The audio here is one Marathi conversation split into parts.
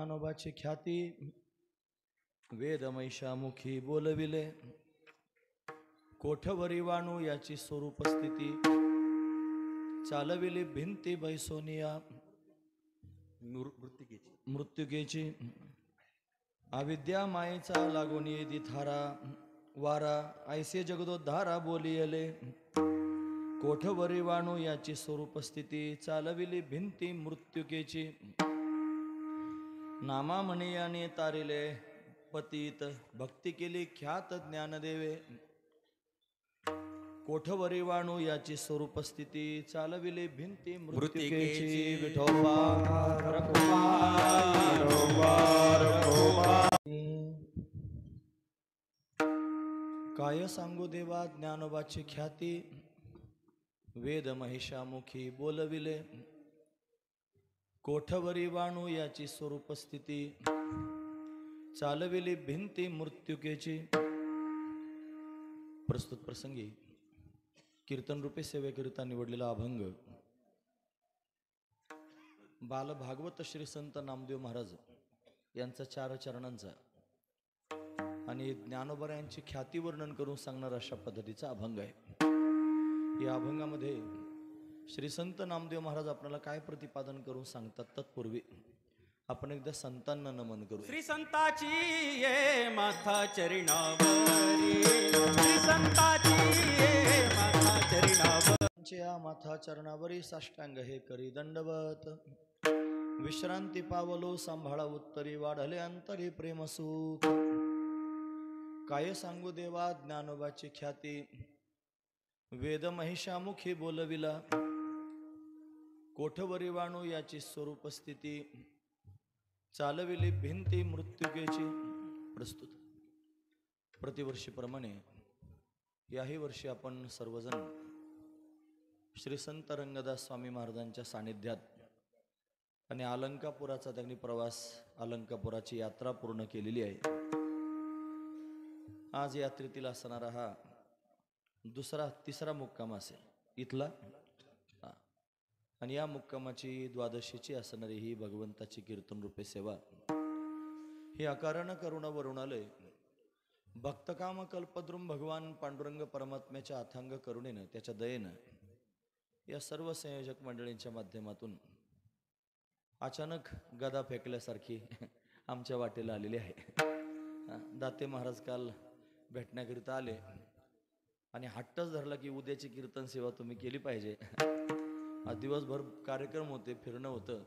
ज्ञानोबाची ख्याती वेद महिषामुखी बोलविले, कोठवरी वाणू याची स्वरूप स्थिती, चालविली भिंती बैसोनिया मृत्युकेची, अविद्या मायेचा लागून येदी थारा, वारा ऐसे जगदोद्धारा बोलियले, कोठवरी वाणू याची स्वरूप स्थिती, चालविली भिंती मृत्युकेची, नामा म्हणियाने तारिले पतित, भक्ती केली ख्यात ज्ञानदेवे, कोठवरी वाणू याची स्वरूप स्थिती, चालविली भिंती मृत्युकेची, विठोबा काय सांगू देवा ज्ञानोबाची ख्याती, वेद महिषामुखी बोलविले, कोठवरी वाणू याची स्वरूप स्थिती, चालविली भिंती मृत्युकेची. प्रस्तुत प्रसंगी कीर्तन रूपे सेवेकरिता निवडलेला अभंग बाल भागवत श्री संत नामदेव महाराज यांचा 4 चरणांचा आणि ज्ञानोबा यांची ख्याती वर्णन करून सांगणारा अशा पद्धतीचा अभंग आहे. या अभंगामध्ये श्री संत नामदेव महाराज आपल्याला काय प्रतिपादन करून सांगतात तत्पूर्वी आपण एकदा संतांना नमन करू. श्री संताची ये माथा चरणावरी, श्री संताची ये माथा चरणावरी, या माथा चरणावरी साष्टांग हे करी दंडवत, विश्रांती पावलो सांभाळा उत्तरी, वाढले अंतरी प्रेमसूत. काय सांगू देवा ज्ञानोबाची ख्याती, वेद महिषामुखी बोलविला, कोठवरी वाणू याची स्वरूप स्थिती, चालविली भिंती मृत्युकेची. प्रस्तुत प्रतिवर्षीप्रमाणे याही वर्षी आपण सर्वजण श्री संत रंगदास स्वामी महाराजांच्या सानिध्यात आणि अलंकापुराचा त्यांनी प्रवास, अलंकापुराची यात्रा पूर्ण केलेली आहे. आज यात्रेतील असणारा हा तिसरा मुक्काम असेल इथला, आणि या मुक्कामाची द्वादशीची असणारी ही भगवंताची कीर्तन रूपे सेवा ही अकारण करुणा वरुणालय भक्तकाम कल्पद्रुम भगवान पांडुरंग परमात्म्याच्या अथांग करुणेनं, त्याच्या दयेनं या सर्व संयोजक मंडळींच्या माध्यमातून अचानक गदा फेकल्यासारखी आमच्या वाटेला आलेली आहे. दाते महाराज काल भेटण्याकरिता आले आणि हट्टच धरला की उद्याची कीर्तन सेवा तुम्ही केली पाहिजे. आज दिवसभर कार्यक्रम होते, फिरणं होतं,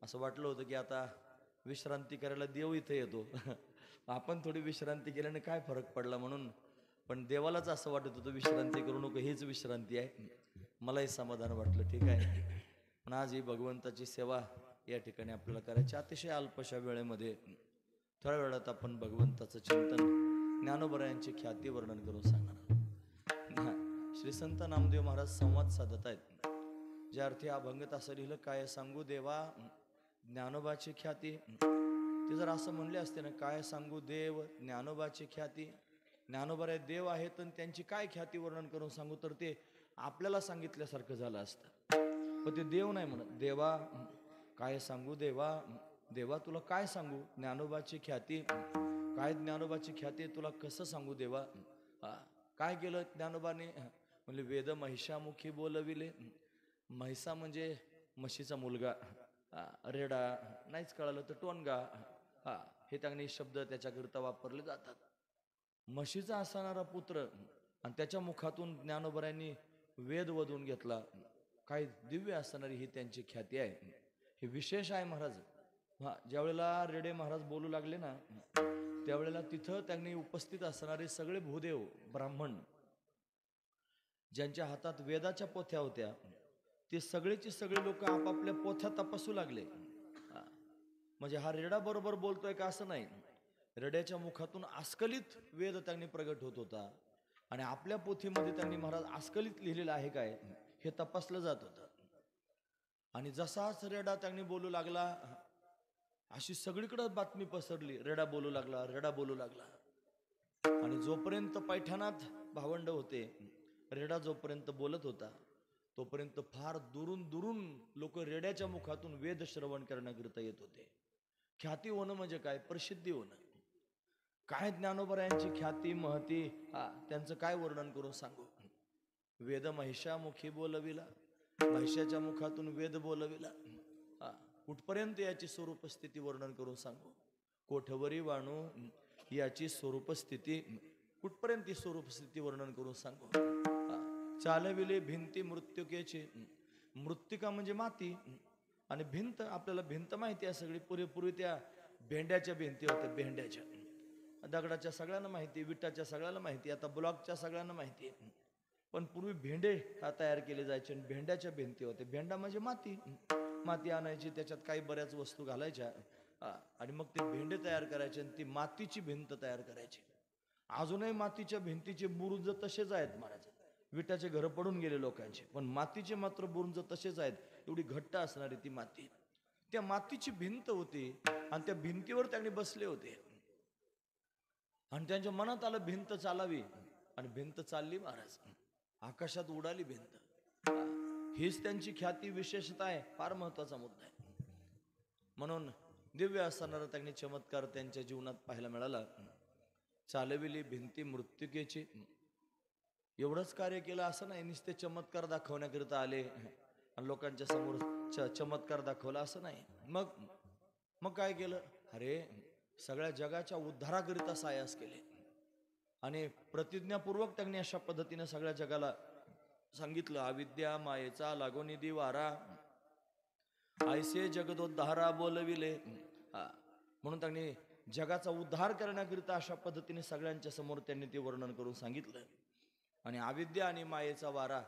असं वाटलं होतं की आता विश्रांती करायला देव इथे येतो, आपण थोडी विश्रांती केल्याने काय फरक पडला म्हणून. पण देवालाच असं वाटत होतं विश्रांती करू नको, हीच विश्रांती आहे. मलाही समाधान वाटलं, ठीक आहे. पण आज ही भगवंताची सेवा या ठिकाणी आपल्याला करायची. अतिशय अल्पशा वेळेमध्ये थोड्या वेळात आपण भगवंताचं चिंतन, ज्ञानोबा यांची ख्याती वर्णन करून सांगणार. श्री संत नामदेव महाराज संवाद साधत आहेत. ज्या अर्थी अभंगत असं लिहिलं, काय सांगू देवा ज्ञानोबाची ख्याती, ते जर असं म्हणले असते ना, काय सांगू देव ज्ञानोबाची ख्याती, ज्ञानोबा देव आहेत आणि त्यांची काय ख्याती वर्णन करून सांगू, तर ते आपल्याला सांगितल्यासारखं झालं असतं. पण ते देव नाही म्हणत, देवा काय सांगू देवा, देवा तुला काय सांगू ज्ञानोबाची ख्याती, काय ज्ञानोबाची ख्याती तुला कसं सांगू देवा. काय केलं ज्ञानोबाने, म्हणजे वेद महिषामुखी बोलविले. म्हैसा म्हणजे म्हशीचा मुलगा, रेडा नाहीच कळालं तर टोनगा, हे त्यांनी शब्द त्याच्याकरिता वापरले जातात. म्हशीचा असणारा पुत्र आणि त्याच्या मुखातून ज्ञानोबरांनी वेद वधून घेतला. काय दिव्य असणारी ही त्यांची ख्याती आहे, हे विशेष आहे महाराज. ज्यावेळेला रेडे महाराज बोलू लागले ना, त्यावेळेला तिथं त्यांनी उपस्थित असणारे सगळे भूदेव ब्राह्मण ज्यांच्या हातात वेदाच्या पोथ्या होत्या, ते सगळेचे सगळे लोक आपापल्या पोथ्या तपासू लागले. म्हणजे हा रेडा बरोबर बोलतोय का असं नाही, रेड्याच्या मुखातून अस्खलित वेद त्यांनी प्रगट होत होता आणि आपल्या पोथीमध्ये त्यांनी महाराज अस्खलित लिहिलेलं आहे काय हे तपासलं जात होतं. आणि जसाच रेडा त्यांनी बोलू लागला, अशी सगळीकडे बातमी पसरली, रेडा बोलू लागला, रेडा बोलू लागला. आणि जोपर्यंत पैठणात भावंड होते, रेडा जोपर्यंत बोलत होता तोपर्यंत फार दुरून दुरून लोक रेड्याच्या मुखातून वेद श्रवण करण्याकरिता येत होते. ख्याती होणं म्हणजे काय? प्रसिद्धी होणं. काय ज्ञानोबरायांची ख्याती महती, त्यांचं काय वर्णन करून सांगू? वेद महिषामुखी बोलविला, महिषाच्या मुखातून वेद बोलविला. कुठपर्यंत याची स्वरूप स्थिती वर्णन करून सांगू? कोठवरी वाणू याची स्वरूप स्थिती, कुठपर्यंत ती स्वरूप स्थिती वर्णन करून सांगू? चालविले भिंती मृत्युकेची, मृत्तिका म्हणजे माती, आणि भिंत, आपल्याला भिंत माहिती आहे सगळी. पूर्वी त्या भेंड्याच्या भिंती होत्या, भेंड्याच्या. दगडाच्या सगळ्यांना माहिती, विटाच्या सगळ्यांना माहिती, आता ब्लॉकच्या सगळ्यांना माहिती आहे. पण पूर्वी भेंडे तयार केले जायचे आणि भेंड्याच्या भिंती होते. भेंडा म्हणजे माती, माती आणायची, त्याच्यात काही बऱ्याच वस्तू घालायच्या आणि मग ते भेंडे तयार करायचे आणि ती मातीची भिंत तयार करायची. अजूनही मातीच्या भिंतीचे बुरुज तसेच आहेत महाराज. विटाचे घरं पडून गेले लोकांचे, पण मातीचे मात्र बुरुज तसेच आहेत. एवढी घट्ट असणारी ती माती, त्या मातीची भिंत होती आणि त्या भिंतीवर त्यांनी बसले होते आणि त्यांच्या मनात आलं भिंत चालावी, आणि भिंत चालली महाराज. आकाशात उडाली भिंत. हीच त्यांची ख्याती, विशेषता आहे. फार महत्वाचा मुद्दा आहे. म्हणून दिव्य असणारा त्यांनी चमत्कार त्यांच्या जीवनात पाहायला मिळाला. चालविली भिंती मृत्युकेची. एवढंच कार्य केलं असं नाही, नुसते चमत्कार दाखवण्याकरिता आले आणि लोकांच्या समोर चमत्कार दाखवला असं नाही. मग काय केलं? अरे, सगळ्या जगाच्या उद्धाराकरिता सायास केले आणि प्रतिज्ञापूर्वक त्यांनी अशा पद्धतीने सगळ्या जगाला सांगितलं, अविद्या मायेचा लागोनिधी वारा, ऐसे जगदोद्धारा बोलविले. म्हणून त्यांनी जगाचा उद्धार करण्याकरिता अशा पद्धतीने सगळ्यांच्या समोर त्यांनी ते वर्णन करून सांगितलं. आणि अविद्या आणि मायेचा वारा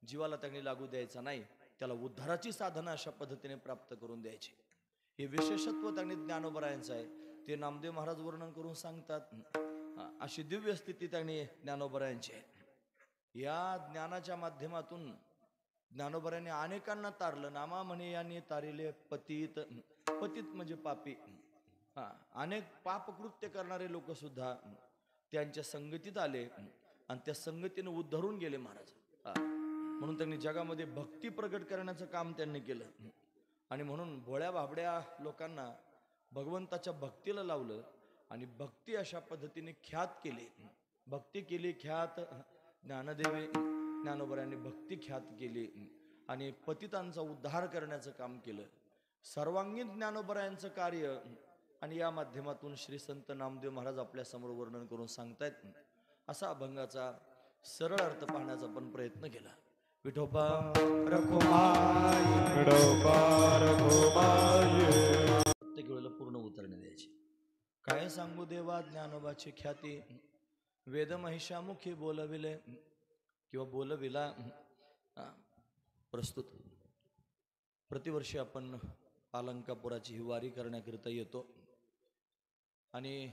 जीवाला त्यांनी लागू द्यायचा नाही, त्याला उद्धाराची साधना अशा पद्धतीने प्राप्त करून द्यायची. हे विशेषत्व त्यांनी ज्ञानोबरायांचं आहे. ते नामदेव महाराज वर्णन करून सांगतात. अशी दिव्य स्थिती त्यांनी ज्ञानोबरायांची आहे. या ज्ञानाच्या माध्यमातून ज्ञानोबरायांनी अनेकांना तारलं. नामा म्हणे यांनी तारिले पतित, पतित म्हणजे पापी. अनेक पापकृत्य करणारे लोक सुद्धा त्यांच्या संगतीत आले आणि त्या संगतीने उद्धरून गेले महाराज. म्हणून त्यांनी जगामध्ये भक्ती प्रकट करण्याचं काम त्यांनी केलं. आणि म्हणून भोळ्या भाबड्या लोकांना भगवंताच्या भक्तीला लावलं आणि भक्ती अशा पद्धतीने ख्यात केली. भक्ती केली ख्यात, ज्ञानदेवे ज्ञानोबरायांनी भक्ती ख्यात केली आणि पतितांचा उद्धार करण्याचं काम केलं. सर्वांगीण ज्ञानोबरायांचं कार्य आणि या माध्यमातून श्री संत नामदेव महाराज आपल्या समोर वर्णन करून सांगतायत. असा अभंगाचा सरळ अर्थ पाहण्याचा आपण प्रयत्न केला. विठोबा रखुमाई, प्रत्येक वेळेला पूर्ण उतरणे द्यायची. काय सांगू देवा ज्ञानोबाची ख्याती, वेद महिषामुखी बोलविले किंवा बोलविला. प्रस्तुत प्रतिवर्षी आपण अलंकापुराची ही वारी करण्याकरिता येतो आणि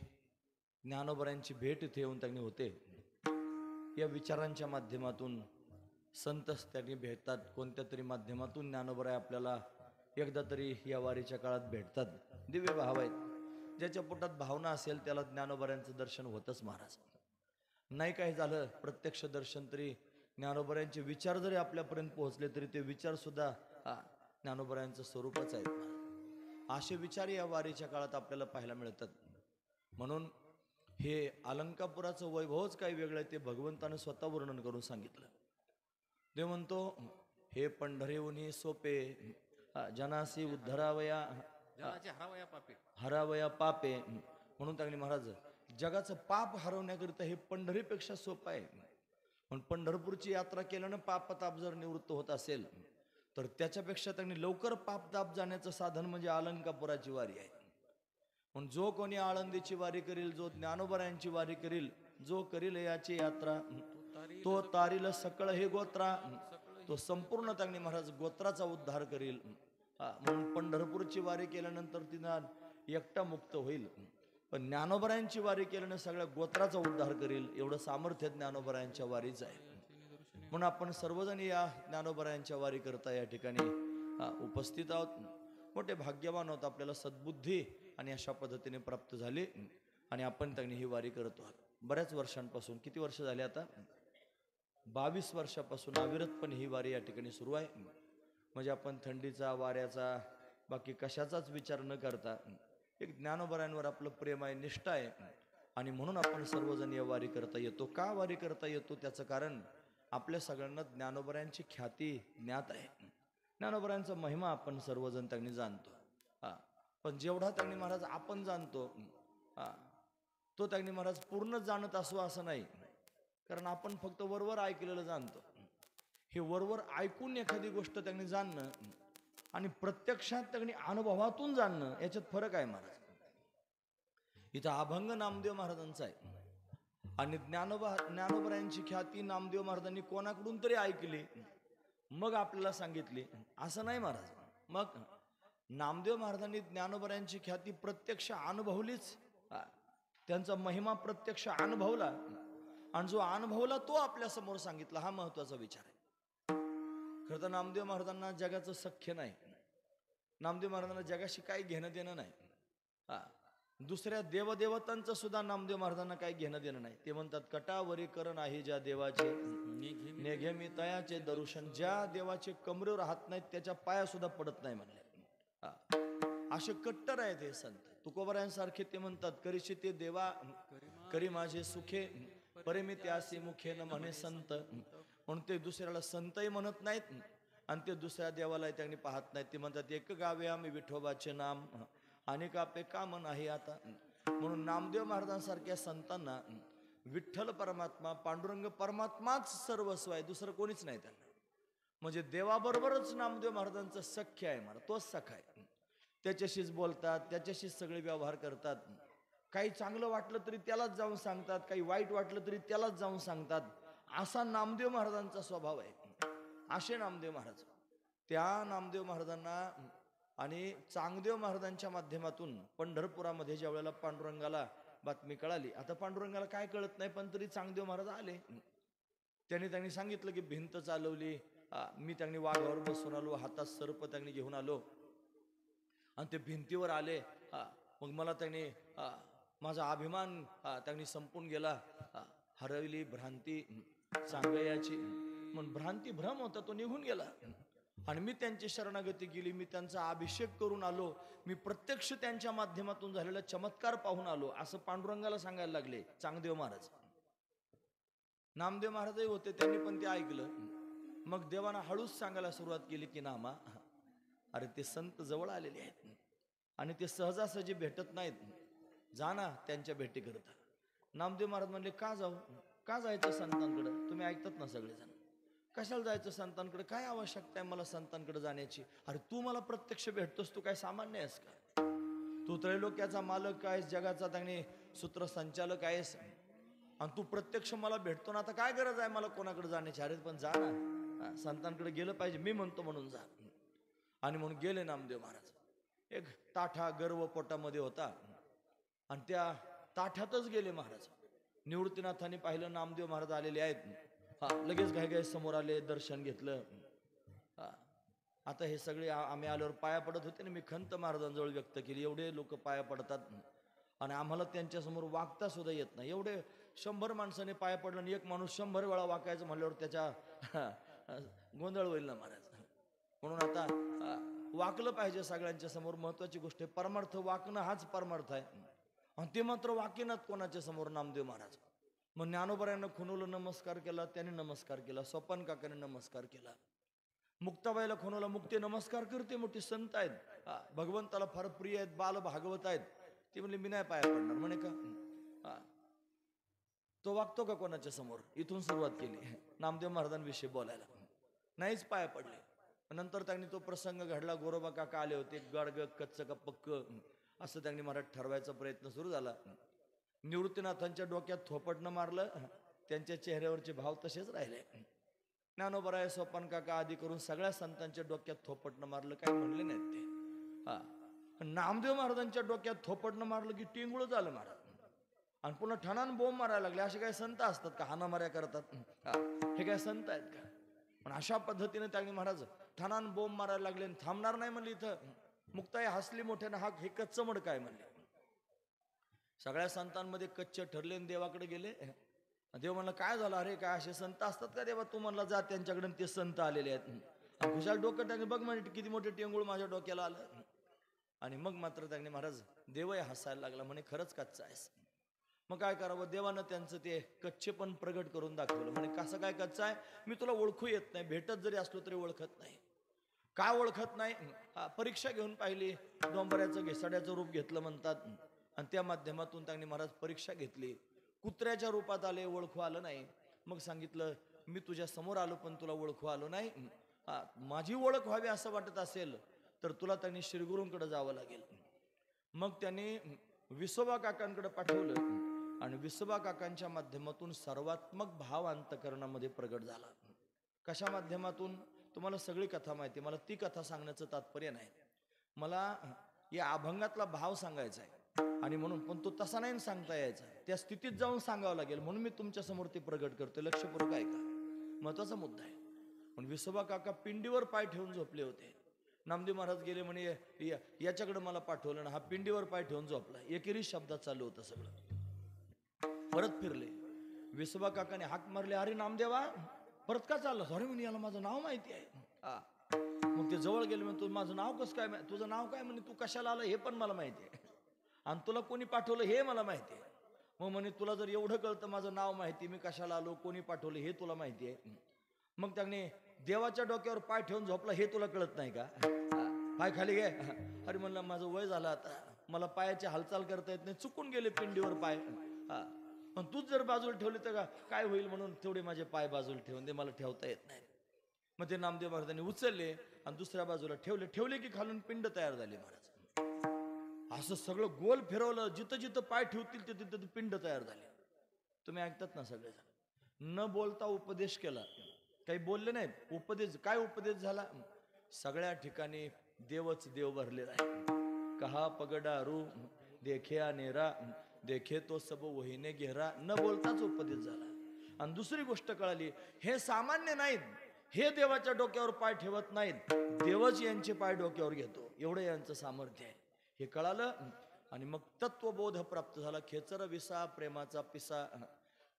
ज्ञानोबरायांची भेट इथे येऊन त्यांनी होते. या विचारांच्या माध्यमातून संत त्यांनी भेटतात. कोणत्या तरी माध्यमातून ज्ञानोबराय आपल्याला एकदा तरी या वारीच्या काळात भेटतात. दिव्य भाव आहेत. ज्याच्या पोटात भावना असेल त्याला ज्ञानोबरायांचं दर्शन होतच महाराज. नाही काही झालं प्रत्यक्ष दर्शन तरी ज्ञानोबरायांचे विचार जरी आपल्यापर्यंत पोहोचले तरी ते विचार सुद्धा ज्ञानोबरायांचं स्वरूपच आहेत. असे विचार या वारीच्या काळात आपल्याला पाहायला मिळतात. म्हणून हे अलंकापुराचं वैभवच काही वेगळं आहे, ते भगवंतानं स्वतः वर्णन करून सांगितलं. ते म्हणतो, हे पंढरीहुनी सोपे जनासी उद्धरावया हरावया पापे. म्हणून त्यांनी महाराज जगाचं पाप हरवण्याकरिता हे पंढरीपेक्षा सोपं आहे. पण पंढरपूरची यात्रा केल्यानं पापताप जर निवृत्त होत असेल तर त्याच्यापेक्षा त्यांनी लवकर पापताप जाण्याचं साधन म्हणजे अलंकापुराची वारी आहे. पण जो कोणी आळंदीची वारी करील, जो ज्ञानोबरायांची वारी करील, जो करील याची यात्रा, तो तारील सकळ हे गोत्रा. तो संपूर्ण त्यांनी महाराज गोत्राचा उद्धार करील. म्हणून पंढरपूरची वारी केल्यानंतर तिनं एकटा मुक्त होईल, पण ज्ञानोबरायांची वारी केल्यानं सगळ्या गोत्राचा उद्धार करील. एवढं सामर्थ्य ज्ञानोबरायांच्या वारीचं आहे. म्हणून आपण सर्वजण या ज्ञानोबरायांच्या वारी करता या ठिकाणी उपस्थित आहोत. मोठे भाग्यवान आहोत. आपल्याला सद्बुद्धी आणि अशा पद्धतीने प्राप्त झाली आणि आपण त्यांनी ही वारी करतो आहोत. बऱ्याच वर्षांपासून, किती वर्ष झाले आता, 22 वर्षापासून अविरतपणे ही वारी या ठिकाणी सुरू आहे. म्हणजे आपण थंडीचा, वाऱ्याचा, बाकी कशाचाच विचार न करता एक ज्ञानोबरायांवर आपलं प्रेम आहे, निष्ठा आहे, आणि म्हणून आपण सर्वजण या वारी करता येतो. का वारी करता येतो त्याचं कारण आपल्या सगळ्यांना ज्ञानोबरायांची ख्याती ज्ञात आहे. ज्ञानोबरायांचा महिमा आपण सर्वजण त्यांनी जाणतो. पण जेवढा त्यांनी महाराज आपण जाणतो तो त्यांनी महाराज पूर्ण जाणत असो असं नाही. कारण आपण फक्त वरवर ऐकलेलं जाणतो. हे वरवर ऐकून एखादी गोष्ट त्यांनी जाणणं आणि प्रत्यक्षात त्यांनी अनुभवातून जाणणं याच्यात फरक आहे महाराज. इथं अभंग नामदेव महाराजांचा आहे आणि ज्ञानोबरायांची ख्याती नामदेव महाराजांनी कोणाकडून तरी ऐकली मग आपल्याला सांगितली असं नाही महाराज. मग नामदेव महाराजांनी ज्ञानोबरायांची ख्याती प्रत्यक्ष अनुभवलीच, त्यांचा महिमा प्रत्यक्ष अनुभवला आणि जो अनुभवला तो आपल्या समोर सांगितला. हा महत्वाचा विचार आहे. खरं तर नामदेव महाराजांना जगाचं सख्य नाही. नामदेव महाराजांना जगाशी काही घेणं देणं नाही. दुसऱ्या देवदेवतांचं सुद्धा नामदेव महाराजांना काही घेणं देणं नाही. ते म्हणतात कटावरी करण आहे ज्या देवाचे नेघे मी तयाचे दर्शन. ज्या देवाचे कमरेवर हात नाहीत त्याच्या पाया सुद्धा पडत नाही म्हणले. असे कट्टर आहेत हे संत. तुकोबरायांसारखे ते म्हणतात करीशी ते देवा करी माझे सुखे परे मी त्यासी मुखे न म्हणे संत. म्हणून ते दुसऱ्याला संतही म्हणत नाहीत आणि ते दुसऱ्या देवाला त्यांनी पाहत नाहीत. ते म्हणतात एक गावे आम्ही विठोबाचे नाम अनेक आपे काम नाही आता. म्हणून नामदेव महाराजांसारख्या संतांना विठ्ठल परमात्मा पांडुरंग परमात्माच सर्वस्व आहे, दुसरं कोणीच नाही त्यांना. म्हणजे देवाबरोबरच नामदेव महाराजांचं सख्य आहे महाराज, तोच सखा आहे. त्याच्याशीच बोलतात, त्याच्याशीच सगळे व्यवहार करतात. काही चांगलं वाटलं तरी त्यालाच जाऊन सांगतात, काही वाईट वाटलं तरी त्यालाच जाऊन सांगतात. असा नामदेव महाराजांचा स्वभाव आहे. असे नामदेव महाराज. त्या नामदेव महाराजांना आणि चांगदेव महाराजांच्या माध्यमातून पंढरपुरामध्ये ज्या वेळेला पांडुरंगाला बातमी कळाली, आता पांडुरंगाला काय कळत नाही पण तरी चांगदेव महाराज आले. त्यांनी सांगितलं की भिंत चालवली, मी त्यांनी वाघावर बसून आलो, हातात सर्प त्यांनी घेऊन आलो आणि ते भिंतीवर आले. मग मला त्यांनी माझा अभिमान त्यांनी संपून गेला. हरवली भ्रांती सांगयाची. मग भ्रांती भ्रम होता तो निघून गेला आणि मी त्यांची शरणागती केली. मी त्यांचा अभिषेक करून आलो. मी प्रत्यक्ष त्यांच्या माध्यमातून झालेला चमत्कार पाहून आलो असं पांडुरंगाला सांगायला लागले चांगदेव महाराज. नामदेव महाराजही होते, त्यांनी पण ते ऐकलं. मग देवाना हळूच सांगायला सुरुवात केली की नामा, अरे ते संत जवळ आलेले आहेत आणि ते सहजासहजी भेटत नाहीत, जा ना त्यांच्या भेटी करता. नामदेव महाराज म्हणले का जाऊ, का जायचं संतांकडे, तुम्ही ऐकतात ना सगळेजण, कशाला जायचं संतांकडे, काय आवश्यकता आहे मला संतांकडे जाण्याची. अरे तू मला प्रत्यक्ष भेटतोस, तू काय सामान्य आहेस का, तू त्रैलोक्याचा मालक आहेस, जगाचा त्यांनी सूत्रसंचालक आहेस आणि तू प्रत्यक्ष मला भेटतो ना, आता काय गरज आहे मला कोणाकडे जाण्याची. अरे पण जा ना, संतांकडे गेलं पाहिजे, मी म्हणतो म्हणून जा. आणि म्हणून गेले नामदेव महाराज. एक ताठा गर्व पोटामध्ये होता आणि त्या ताठातच गेले महाराज. निवृत्तीनाथांनी पाहिलं नामदेव महाराज आलेले आहेत. लगेच घाई समोर आले, दर्शन घेतलं. आता हे सगळे आम्ही आल्यावर पाया पडत होते ना, मी खंत महाराजांजवळ व्यक्त केली. एवढे लोक पाया पडतात आणि आम्हाला त्यांच्यासमोर वागता सुद्धा येत नाही. एवढे 100 माणसाने पाया पडलं आणि एक माणूस 100 वेळा वाकायचं म्हणल्यावर त्याच्या गोंधळ होईल ना महाराज. म्हणून आता वाकलं पाहिजे सगळ्यांच्या समोर, महत्वाची गोष्ट आहे. परमार्थ वाकणं हाच परमार्थ आहे आणि ते मात्र वाकेनात कोणाच्या समोर नामदेव महाराज. मग ज्ञानोबरायांना खुनवलं, नमस्कार केला, त्याने नमस्कार केला. सोपान काकाने नमस्कार केला. मुक्ताबाईला खुनवला, मुक्ती नमस्कार करते, मोठी संत आहेत, भगवंताला फार प्रिय आहेत, बाल भागवत आहेत. ती म्हणली मी नाही पाया पडणार म्हणे का. तो वागतो का कोणाच्या समोर, इथून सुरुवात केली नामदेव महाराजांविषयी बोलायला. नाहीच पाया पडले. नंतर त्यांनी तो प्रसंग घडला, गोरोबा काका आले होते, गडग कच्च का पक्क असं त्यांनी महाराज ठरवायचा प्रयत्न सुरू झाला. निवृत्तीनाथांच्या डोक्यात थोपटणं मारलं, त्यांच्या चेहऱ्यावरचे भाव तसेच राहिले. ज्ञानोबराय, सोपान काका आदी करून सगळ्या संतांच्या डोक्यात थोपटणं मारलं, काही म्हणले नाहीत ते. नामदेव महाराजांच्या डोक्यात थोपटणं मारलं की टिंगुळ झालं महाराज आणि पुन्हा ठणान बोंब मारायला लागले. असे काही संत असतात का हाणामाऱ्या करतात, हे काय संत आहेत का. पण अशा पद्धतीने त्यांनी महाराज ठणान बोंब मारायला लागले. थांबणार नाही म्हणले. इथं मुक्ताई हसली मोठ्यानं, हा हे कच्च मड काय म्हणले. सगळ्या संतांमध्ये कच्चे ठरले आणि देवाकडे गेले. देव म्हणलं काय झालं, अरे काय असे संत असतात का देवा, तू म्हणला जा त्यांच्याकडे, ते संत आलेले आहेत. खुशाल डोकं टाकले, बघ म्हणजे किती मोठे टेंगुळ माझ्या डोक्याला आलं. आणि मग मात्र त्यांनी महाराज देवही हसायला लागला, म्हणे खरंच कच्चा आहेस. मग काय करावं, देवानं त्यांचं ते कच्चेपण प्रगट करून दाखवलं. म्हणे कसं काय कच्चा आहे, मी तुला ओळखू येत नाही, भेटत जरी असलो तरी ओळखत नाही. काय ओळखत नाही, परीक्षा घेऊन पाहिली, डोंबऱ्याचं घेसाड्याचं रूप घेतलं म्हणतात, आणि त्या माध्यमातून त्यांनी महाराज परीक्षा घेतली. कुत्र्याच्या रूपात आले, ओळखू आलं नाही. मग सांगितलं मी तुझ्या समोर आलो पण तुला ओळखू आलो नाही. माझी ओळख व्हावी असं वाटत असेल तर तुला त्यांनी श्रीगुरूंकडे जावं लागेल. मग त्यांनी विसोबा काकांकडे पाठवलं आणि विसोबा काकांच्या माध्यमातून सर्वात्मक भाव अंतकरणामध्ये प्रगट झाला. कशा माध्यमातून, तुम्हाला सगळी कथा माहिती, मला ती कथा सांगण्याचं तात्पर्य नाही. मला या अभंगातला भाव सांगायचा आहे आणि म्हणून, पण तो तसा नाही सांगता यायचा, त्या स्थितीत जाऊन सांगावं लागेल, म्हणून मी तुमच्या समोर ते प्रगट करतोय. लक्षपूर्वक ऐका, महत्वाचा मुद्दा आहे. पण विसोबा काका पिंडीवर पाय ठेवून झोपले होते. नामदेव महाराज गेले म्हणे याच्याकडे मला पाठवलं ना, हा पिंडीवर पाय ठेवून झोपला. एकेरी शब्दात चालू होतं सगळं. परत फिरले, विसोबा काकाने हाक मारले, अरे नामदेवा परत का चाललं? अरे म्हणे याला माझं नाव माहिती आहे. मग ते जवळ गेले, म्हणतो माझं नाव कसं काय, तुझं नाव काय? म्हणे तू कशाला आला हे पण मला माहिती आहे, आणि तुला कोणी पाठवलं हे मला माहिती आहे. मग म्हणे तुला जर एवढं कळतं माझं नाव माहिती, मी कशाला आलो, कोणी पाठवलं हे तुला माहिती आहे. मग त्याने देवाच्या डोक्यावर पाय ठेवून झोपला हे तुला कळत नाही का? पाय खाली घे. अरे म्हणलं माझं वय झालं आता, मला पायाची हालचाल करता येत नाही, चुकून गेले पिंडीवर पाय. पण तूच जर बाजूला ठेवले तर काय होईल, म्हणून तेवढे माझे पाय बाजूला ठेवून दे, मला ठेवता येत नाही. मग ते नामदेव महाराजांनी उचलले आणि दुसऱ्या बाजूला ठेवले की खालून पिंड तयार झाली महाराज. असं सगळं गोल फिरवलं, जिथं जिथं पाय ठेवतील तिथं तिथं पिंड तयार झाले. तुम्ही ऐकतात ना सगळेजण. न बोलता उपदेश केला, काही बोलले नाहीत. उपदेश काय उपदेश झाला, सगळ्या ठिकाणी देवच देव भरलेला आहे. कहा पगडा रू देखे अनेरा, देखे तो सब वहीने घेरा. न बोलताच उपदेश झाला. आणि दुसरी गोष्ट कळाली, हे सामान्य नाहीत, हे देवाच्या डोक्यावर पाय ठेवत नाहीत, देवच यांचे पाय डोक्यावर घेतो, एवढं यांचं सामर्थ्य आहे हे कळालं. आणि मग तत्वबोध प्राप्त झाला. खेचर विसा प्रेमाचा पिसा,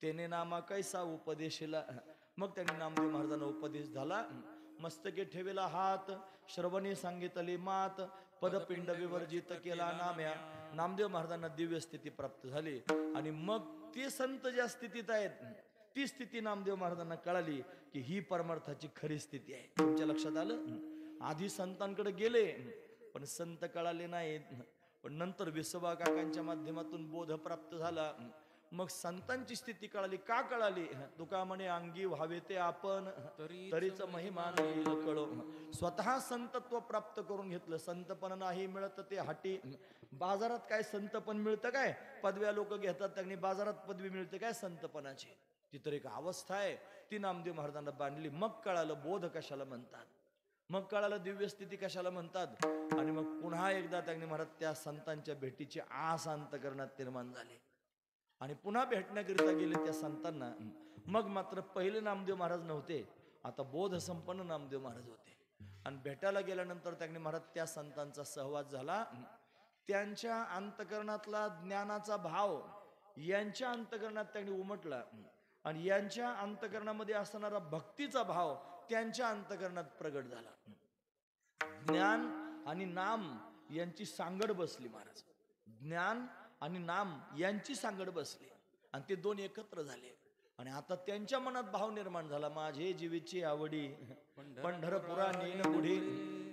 तेने नामा कैसा उपदेशिला. मग त्यांनी नामदेव महाराजांना उपदेश झाला. मस्तके ठेविला हात, श्रवणी सांगितली मात, पदपिंड विवर्जित केला नाम्या. नामदेव महाराजांना दिव्य स्थिती प्राप्त झाली. आणि मग ते संत ज्या स्थितीत आहेत ती स्थिती नामदेव महाराजांना कळाली की ही परमार्थाची खरी स्थिती आहे. तुमच्या लक्षात आलं? आधी संतांकडे गेले पण संत कळाले नाहीत. पण नंतर विसोबा काकांच्या माध्यमातून बोध प्राप्त झाला. मग संतांची स्थिती कळाली. का कळाली? तुका म्हणे अंगी व्हावे ते आपण, तरीच महिमा येईल कळो. स्वतः संतत्व प्राप्त करून घेतलं. संतपण नाही मिळत ते हाटी. बाजारात काय संतपण मिळतं काय? पदव्या लोक घेतात, त्यांनी बाजारात पदवी मिळते काय संतपणाची? ती तर एक अवस्था आहे, ती नामदेव महाराजांना बांधली. मग कळालं बोध कशाला म्हणतात, मग कळालं दिव्य स्थिती कशाला म्हणतात. आणि मग पुन्हा एकदा त्यांनी महाराज त्या संतांच्या भेटीची आस अंतकरणात निर्माण झाली आणि पुन्हा भेटण्याकरिता गेले त्या संतांना. मग मात्र पहिले नामदेव महाराज नव्हते, आता बोध संपन्न नामदेव महाराज होते. आणि भेटायला गेल्यानंतर त्यांनी महाराज त्या संतांचा सहवास झाला. त्यांच्या अंतकरणातला ज्ञानाचा भाव यांच्या अंतकरणात त्यांनी उमटला आणि यांच्या अंतकरणामध्ये असणारा भक्तीचा भाव त्यांच्या अंतकरणात प्रगट झाला. ज्ञान आणि नाम यांची सांगड बसली महाराज. ज्ञान आणि नाम यांची सांगड बसली आणि ते दोन एकत्र झाले. आणि आता त्यांच्या मनात भाव निर्माण झाला, माझे जीवीची आवडी पंढरपुरा नेन गुढी,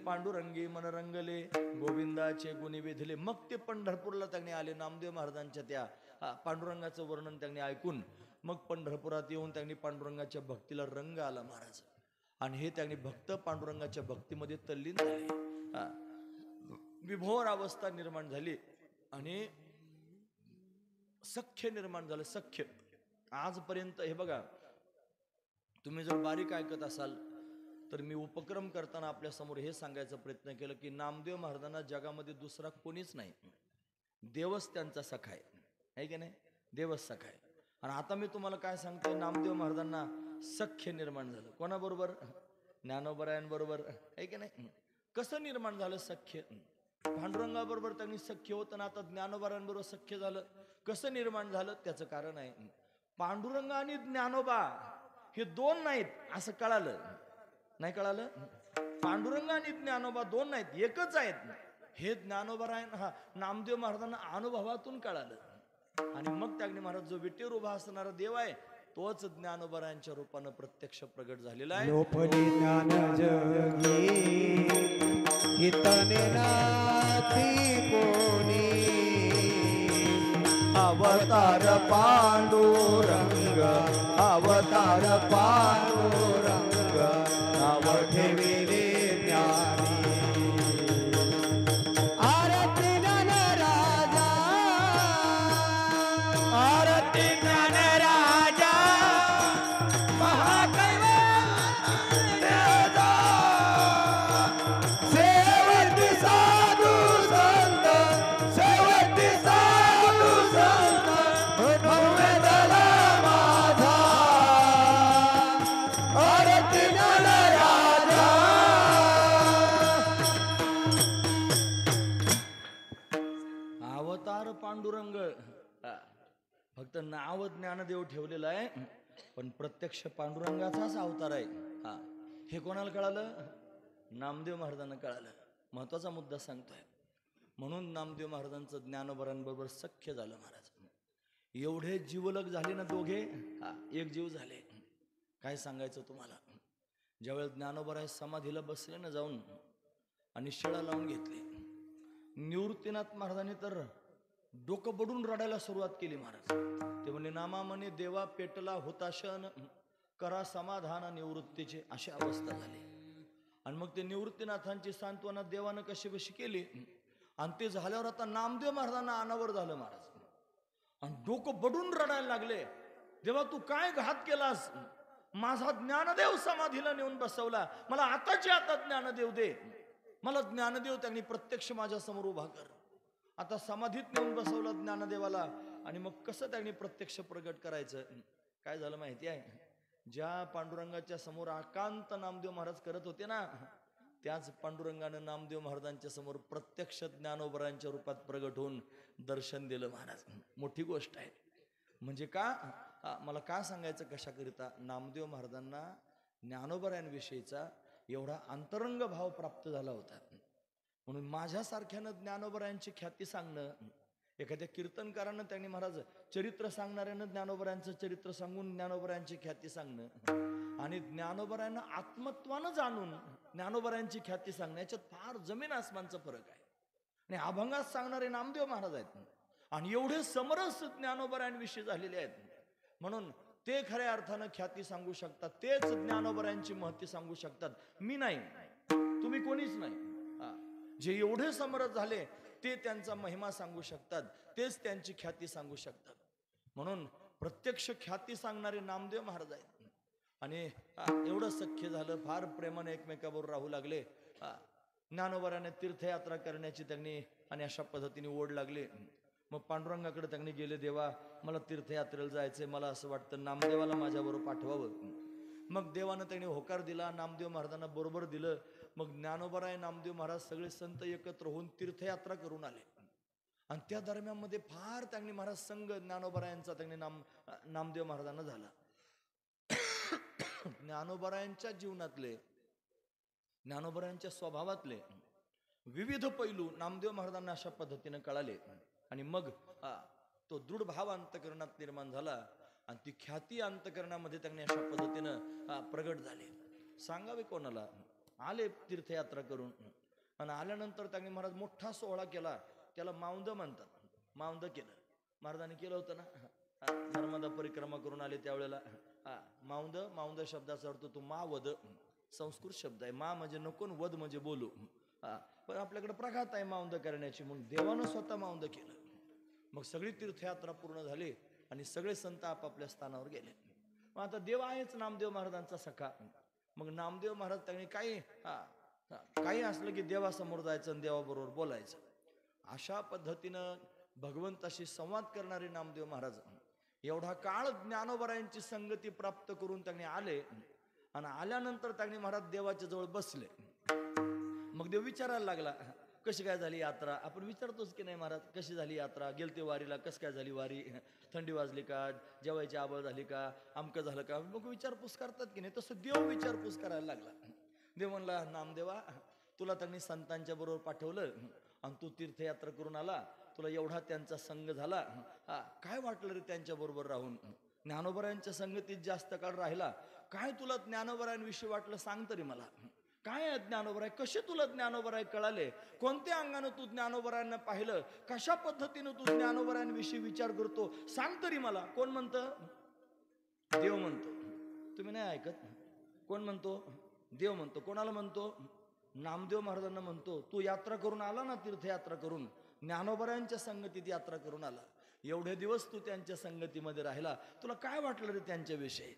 पांडुरंगी मन रंगले, गोविंदाचे गुणी विधले. मग ते पंढरपूरला त्यांनी आले. नामदेव महाराजांच्या त्या पांडुरंगाचं वर्णन त्यांनी ऐकून मग पंढरपुरात येऊन त्यांनी पांडुरंगाच्या भक्तीला रंग आला महाराज. आणि हे त्यांनी भक्त पांडुरंगाच्या भक्तीमध्ये तल्लीन झाले. विभोर अवस्था निर्माण झाली आणि सख्य निर्माण झालं. सख्य आजपर्यंत हे बघा, तुम्ही जर बारीक ऐकत असाल तर मी उपक्रम करताना आपल्या समोर हे सांगायचा प्रयत्न केला की नामदेव महाराजांना जगामध्ये दुसरा कोणीच नाही, देवच त्यांचा सखा आहे की नाही? देवच सखा आहे. आणि आता मी तुम्हाला काय सांगतोय, नामदेव महाराजांना सख्य निर्माण झालं. कोणाबरोबर? ज्ञानोबरायांबरोबर, आहे की नाही? कसं निर्माण झालं सख्य? पांडुरंगाबरोबर त्यांनी सख्य होतं ना, आता ज्ञानोबरायांबरोबर सख्य झालं. कसं निर्माण झालं? त्याचं कारण आहे, पांडुरंग आणि ज्ञानोबा हे दोन नाहीत असं कळालं. नाही कळालं? पांडुरंग आणि ज्ञानोबा दोन नाहीत, एकच आहेत. हे ज्ञानोबरायण हा नामदेव महाराजांना अनुभवातून कळालं आणि मग त्याने महाराज जो विटेवर उभा असणारा देव आहे तोच ज्ञानोबरायांच्या रूपानं प्रत्यक्ष प्रगट झालेला आहे. लोपली ज्ञान जगी हितने नाती कोणी अवतार पांडुरंग अवतार पांडुरंग नाव ठेविले ज्ञानी. आरती ज्ञान राजा आरती ज्ञान राजा सेवती साधू संत सेवती साधू संत भव्य झाला माझा आरती ज्ञान राजा. अवतार पांडुरंग हा. फक्त नाव ज्ञानदेव ठेवलेलं आहे पण प्रत्यक्ष पांडुरंगाचाच अवतार आहे. हा हे कोणाला कळालं? नामदेव महाराजांना कळालं. महत्वाचा मुद्दा सांगतोय. म्हणून नामदेव महाराजांचं ज्ञानोबरांबरोबर सख्य झालं महाराज. एवढे जीवलग झाले ना दोघे, हा एक जीव झाले. काय सांगायचं तुम्हाला. ज्यावेळेस ज्ञानोबराय समाधीला बसले ना जाऊन आणि शिळा लावून घेतले, निवृत्तीनाथ महाराजांनी तर डोकं बडून रडायला सुरुवात केली महाराज. ते म्हणले नामा म्हणे देवा पेटला हुताशन करा समाधान निवृत्तीचे, अशी अवस्था झाली. आणि मग ते निवृत्तीनाथांची सांत्वना देवानं कशी बशी केली आणि ते झाल्यावर आता नामदेव महाराजांना अनावर झालं महाराज आणि डोकं बडून रडायला लागले. देवा तू काय घात केलास, माझा ज्ञानदेव समाधीला नेऊन बसवला, मला आताची आता ज्ञानदेव दे, मला ज्ञानदेव त्यांनी प्रत्यक्ष माझ्या समोर उभा कर. आता समाधीत नेऊन बसवलं ज्ञानदेवाला आणि मग कसं त्यांनी प्रत्यक्ष प्रगट करायचं. काय झालं माहिती आहे, ज्या पांडुरंगाच्या समोर एकांत नामदेव महाराज करत होते ना, त्याच पांडुरंगानं नामदेव महाराजांच्या समोर प्रत्यक्ष ज्ञानोबरांच्या रूपात प्रगट होऊन दर्शन दिलं महाराज. मोठी गोष्ट आहे. म्हणजे का मला का सांगायचं कशाकरिता, नामदेव महाराजांना ज्ञानोबरांविषयीचा एवढा अंतरंग भाव प्राप्त झाला होता. म्हणून माझ्यासारख्यानं ज्ञानोबरांची ख्याती सांगणं, एखाद्या कीर्तनकारानं त्यांनी महाराज चरित्र सांगणाऱ्यानं ज्ञानोबरांचं चरित्र सांगून ज्ञानोबरांची ख्याती सांगणं आणि ज्ञानोबरांना आत्मत्वानं जाणून ज्ञानोबरांची ख्याती सांगण्याच्यात फार जमीन आसमानचा फरक आहे. आणि अभंगात सांगणारे नामदेव महाराज आहेत आणि एवढे समरस ज्ञानोबरांविषयी झालेले आहेत. म्हणून ते खऱ्या अर्थानं ख्याती सांगू शकतात, तेच ज्ञानोबरांची महती सांगू शकतात. मी नाही, तुम्ही कोणीच नाही. जे एवढे समरस झाले ते त्यांचा महिमा सांगू शकतात, तेच त्यांची ख्याती सांगू शकतात. म्हणून प्रत्यक्ष ख्याती सांगणारे नामदेव महाराज आहेत. आणि एवढं सख्य झालं, फार प्रेमाने एकमेकाबरोबर राहू लागले. ज्ञानोबराने तीर्थयात्रा करण्याची त्यांनी आणि अशा पद्धतीने ओढ लागली. मग पांडुरंगाकडे त्यांनी गेले, देवा मला तीर्थयात्रेला जायचंय, मला असं वाटतं नामदेवाला माझ्याबरोबर पाठवावं. मग देवानं त्यांनी होकार दिला, नामदेव महाराजांना बरोबर दिलं. मग ज्ञानोबराय नामदेव महाराज सगळे संत एकत्र होऊन तीर्थयात्रा करून आले. आणि त्या दरम्यान फार त्यांनी महाराज संघ ज्ञानोबरायांचा त्यांनी नामदेव महाराजांना झाला. ज्ञानोबरायांच्या जीवनातले, ज्ञानोबरायांच्या स्वभावातले विविध पैलू नामदेव महाराजांना अशा पद्धतीने कळाले. आणि मग तो दृढ भाव अंतकरणात निर्माण झाला आणि ती ख्याती अंतकरणामध्ये त्यांनी अशा पद्धतीनं प्रगट झाले. सांगावे कोणाला. आले तीर्थयात्रा करून आणि आल्यानंतर त्यांनी महाराज मोठा सोहळा केला, त्याला माऊंद म्हणतात. माऊंद केलं महाराजांनी, केलं होतं ना. नर्मदा परिक्रमा करून आले त्यावेळेला. माऊंद, माऊंद शब्दाचा अर्थ तो मावद, संस्कृत शब्द आहे. मा म्हणजे नको, वद म्हणजे बोलू. पण आपल्याकडे प्रघात आहे माऊंद करण्याची, म्हणून देवानं स्वतः माऊंद केलं. मग सगळी तीर्थयात्रा पूर्ण झाली आणि सगळे संत आपापल्या स्थानावर गेले. मग आता देव आहेच नामदेव महाराजांचा सखा. मग नामदेव महाराज त्यांनी काही असलं की देवासमोर जायचं आणि देवाबरोबर बोलायचं. अशा पद्धतीनं भगवंताशी संवाद करणारे नामदेव महाराज एवढा काळ ज्ञानोबरायांची संगती प्राप्त करून त्यांनी आले. आणि आल्यानंतर त्यांनी महाराज देवाच्या जवळ बसले. मग देव विचारायला लागला, कशी काय झाली यात्रा. आपण विचारतोच की नाही महाराज, कशी झाली यात्रा, गेलते वारीला, कशी काय झाली वारी, थंडी वाजली का, जेवायची आबळ झाली का, आमकं झालं का. मग विचारपूस करतात की नाही, तसं देव विचारपूस करायला लागला. देव म्हणला, नामदेवा तुला त्यांनी संतांच्या बरोबर पाठवलं आणि तू तीर्थयात्रा करून आला, तुला एवढा त्यांचा संग झाला, काय वाटलं रे त्यांच्या बरोबर राहून? ज्ञानोबरायांच्या संगतीत जास्त काळ राहिला, काय तुला ज्ञानोबरायांविषयी वाटलं सांग तरी मला. काय आहे ज्ञानोबराय? कसे तुला ज्ञानोबराय कळाले? कोणत्या अंगानं तू ज्ञानोबरायांना पाहिलं? कशा पद्धतीनं तू ज्ञानोबरायांविषयी विचार करतो सांग तरी मला. कोण म्हणतं? देव म्हणतो. तुम्ही नाही ऐकत? कोण म्हणतो? देव म्हणतो. कोणाला म्हणतो? नामदेव महाराजांना म्हणतो. तू यात्रा करून आला ना, तीर्थयात्रा करून, ज्ञानोबरायांच्या संगतीत यात्रा करून आला, एवढे दिवस तू त्यांच्या संगतीमध्ये राहिला, तुला काय वाटलं रे त्यांच्याविषयी?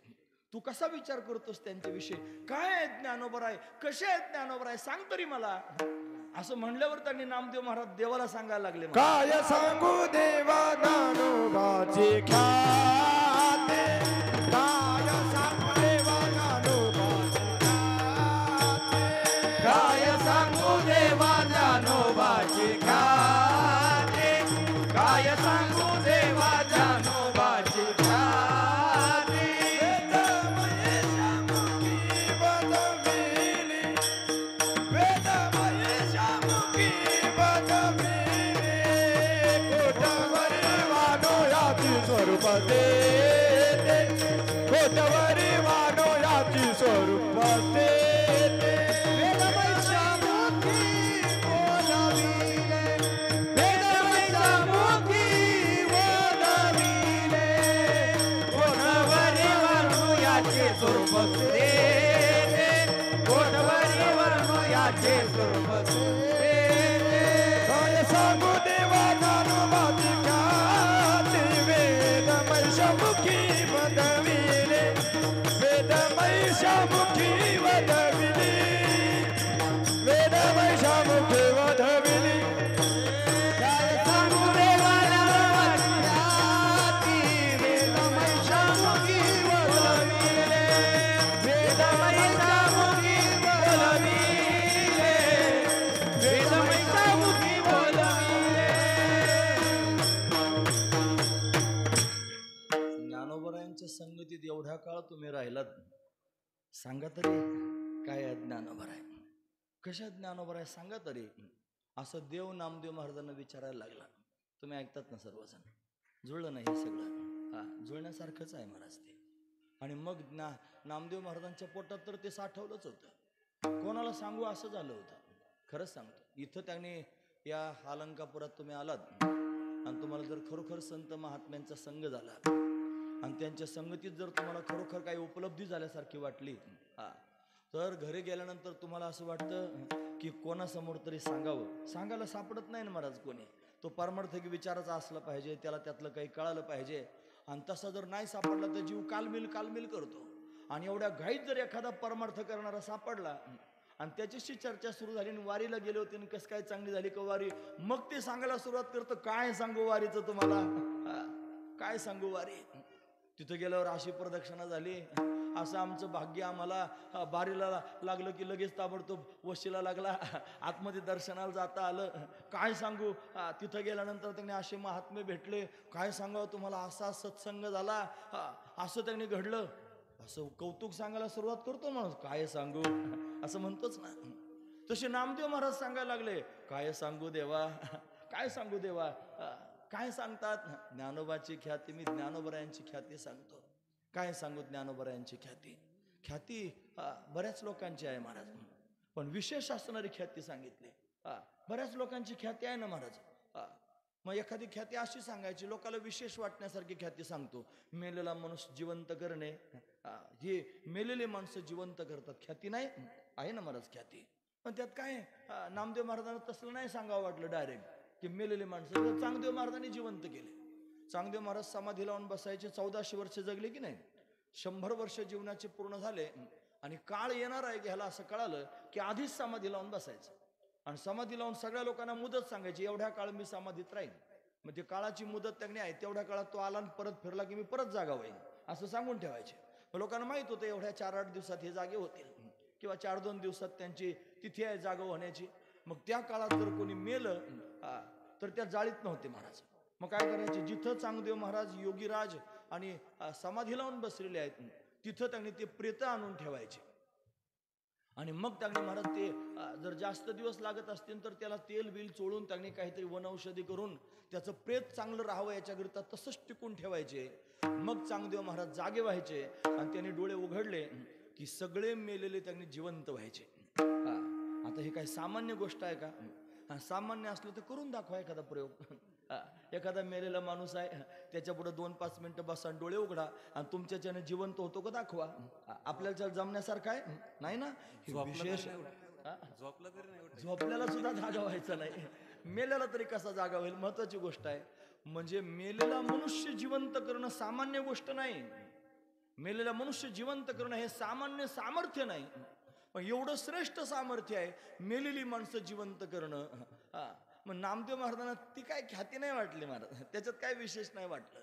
तू कसा विचार करतोस त्यांच्याविषयी? काय आहेत ज्ञानोबराय? कसे आहेत ज्ञानोबराय सांग तरी मला. असं म्हणल्यावर त्यांनी नामदेव महाराज देवाला सांगायला लागले, काय सांगू देवा ज्ञानोबाची ख्याती, काय सांगू देवा ज्ञानोबाची ख्याती, काय सांगू देवा ज्ञानोबाची ख्याती, काय सांगू देवा ज्ञानोबाची ख्याती. वेदमय शामुखी बदमिली, वेदमय शामुखी बदमिली, कोटवरी वानो याची स्वरूप देते, कोटवरी वानो याची स्वरूप देते. वेदमय शामुखी बोलाविले, वेदमय शामुखी बोलाविले, कोटवरी वानो याची स्वरूप देते, कोटवरी वानो याची स्वरूप देते. काय सांगू देवा ज्ञानोबाची ख्याती, वेदमय शामुखी बदविले, वेदमय शामुखी बदविली, वेदमय शामुखी बदविली. काय सांगू देवा ज्ञानोबाची ख्याती, वेदमय शामुखी बदविले, वेदमय शामुखी बदविले, वेदमय शामुखी बदविले. ज्ञानोबरायांच्या संगतीत एवढा काळ तुम्ही राहिलात, सांगा तरी काय आहे ज्ञानोबराय? कशा ज्ञानोबराय सांगा तरी. असं देव नामदेव महाराजांना विचारायला लागला. तुम्ही ऐकतात ना सर्वजण? जुळलं नाही हे सगळं? हा, जुळण्यासारखंच आहे महाराज ते. आणि मग नामदेव महाराजांच्या पोटात तर ते साठवलंच होतं. कोणाला सांगू असं झालं होतं. खरंच सांगतो, इथं त्यांनी या अलंकापुरात तुम्ही आलात आणि तुम्हाला जर खरोखर संत महात्म्यांचा संग झाला आणि त्यांच्या संगतीत जर तुम्हाला खरोखर काही उपलब्धी झाल्यासारखी वाटली, तर घरी गेल्यानंतर तुम्हाला असं वाटतं की कोणासमोर तरी सांगावं. सांगायला सापडत नाही ना महाराज कोणी. तो परमार्थिक विचाराचा असला पाहिजे, त्याला त्यातलं काही कळालं पाहिजे. आणि तसा जर नाही सापडला तर जीव कालमिल करतो. आणि एवढ्या घाईत जर एखादा परमार्थ करणारा सापडला आणि त्याच्याशी चर्चा सुरू झाली आणि वारीला गेले होते आणि कसं काय चांगली झाली का वारी, मग ते सांगायला सुरुवात करतं, काय सांगू वारीचं तुम्हाला, काय सांगू वारी. तिथं गेल्यावर अशी प्रदक्षिणा झाली, असं आमचं भाग्य, आम्हाला बारीला लागलं की लगेच ताबडतोब वशीला लागला, आतमध्ये दर्शनाला जाता आलं. काय सांगू, तिथं गेल्यानंतर त्यांनी असे महात्मे भेटले, काय सांगावं तुम्हाला, असा सत्संग झाला, असं त्यांनी घडलं, असं कौतुक सांगायला सुरुवात करतो माणूस. काय सांगू असं म्हणतोच ना. तसे नामदेव महाराज सांगायला लागले, काय सांगू देवा, काय सांगू देवा. काय सांगतात? ज्ञानोबाची ख्याती, मी ज्ञानोबरायांची ख्याती सांगतो. काय सांगू ज्ञानोबरायांची ख्याती. ख्याती बऱ्याच लोकांची आहे महाराज, पण विशेष असणारी ख्याती सांगितली. बऱ्याच लोकांची ख्याती आहे ना महाराज. मग एखादी ख्याती अशी सांगायची, लोकांना विशेष वाटण्यासारखी ख्याती सांगतो. मेलेला माणूस जिवंत करणे, हे मेलेले माणसं जिवंत करतात, ख्याती नाही आहे ना महाराज ख्याती. पण त्यात काय, नामदेव महाराजांना तसलं नाही सांगावं वाटलं डायरेक्ट की मेलेले माणसं. चांगदेव महाराजांनी जिवंत केले. चांगदेव महाराज समाधी लावून बसायचे, 1400 वर्ष जगले की नाही, 100 वर्ष जीवनाचे पूर्ण झाले आणि काळ येणार आहे घ्यायला असं कळालं की आधीच समाधी लावून बसायचं. आणि समाधी लावून सगळ्या लोकांना मुदत सांगायची, एवढ्या काळ मी समाधीत राहीन. मग ते काळाची मुदत त्यांनी आहे, तेवढ्या काळात तो आला आणि परत फिरला की मी परत जागा होईन असं सांगून ठेवायचे. लोकांना माहित होतं एवढ्या 4-8 दिवसात हे जागे होतील किंवा 4-2 दिवसात त्यांची तिथी आहे जागा होण्याची. मग त्या काळात जर कोणी मेलं तर त्या जाळीत नव्हते महाराज. मग काय करायचे, जिथं चांगदेव महाराज, योगीराज आणि समाधी लावून बसलेले आहेत तिथं त्यांनी ते प्रेत आणून ठेवायचे. आणि मग त्यांनी महाराज ते जर जास्त दिवस लागत असतील तर त्याला तेल बिल चोळून त्यांनी काहीतरी वनौषधी करून त्याचं प्रेत चांगलं राहावं याच्याकरिता तसंच टिकून ठेवायचे. मग चांगदेव महाराज जागे व्हायचे आणि त्यांनी डोळे उघडले की सगळे मेलेले त्यांनी जिवंत व्हायचे. आता हे काय सामान्य गोष्ट आहे का? सामान्य असलं तर करून दाखवा एखादा प्रयोग. एखादा मेलेला माणूस आहे त्याच्या पुढे 2-5 मिनिटं बसा, डोळे उघडा आणि तुमच्याच्याने जिवंत होतो का दाखवा. आपल्याला जमण्यासारखं आहे नाही ना. विशेष झोपल्याला सुद्धा जागा व्हायचं नाही, मेलेला तरी कसा जागा होईल महत्वाची गोष्ट आहे. म्हणजे मेलेला मनुष्य जिवंत करणं सामान्य गोष्ट नाही. मेलेला मनुष्य जिवंत करणं हे सामान्य सामर्थ्य नाही, पण एवढं श्रेष्ठ सामर्थ्य आहे मेलेली माणसं जिवंत करणं. मग नामदेव महाराजांना ती काय ख्याती नाही वाटली महाराज, त्याच्यात काय विशेष नाही वाटलं.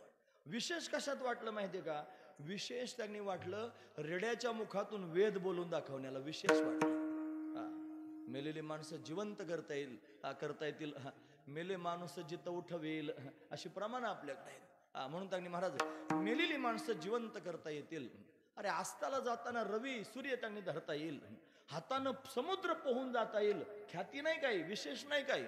विशेष कशात वाटलं माहितीये का? विशेष त्यांनी वाटलं रेड्याच्या मुखातून वेद बोलून दाखवण्याला विशेष वाटलं. मेलेली माणसं जिवंत करता येतील, मेले माणूस जिथं उठवेल अशी प्रमाण आपल्याकडे आहेत. म्हणून त्यांनी महाराज मेलेली माणसं जिवंत करता येतील. अरे आस्ताला जाताना रवी सूर्य त्यांनी धरता येईल, हातानं समुद्र पोहून जाता येईल. ख्याती नाही काही, विशेष नाही काही.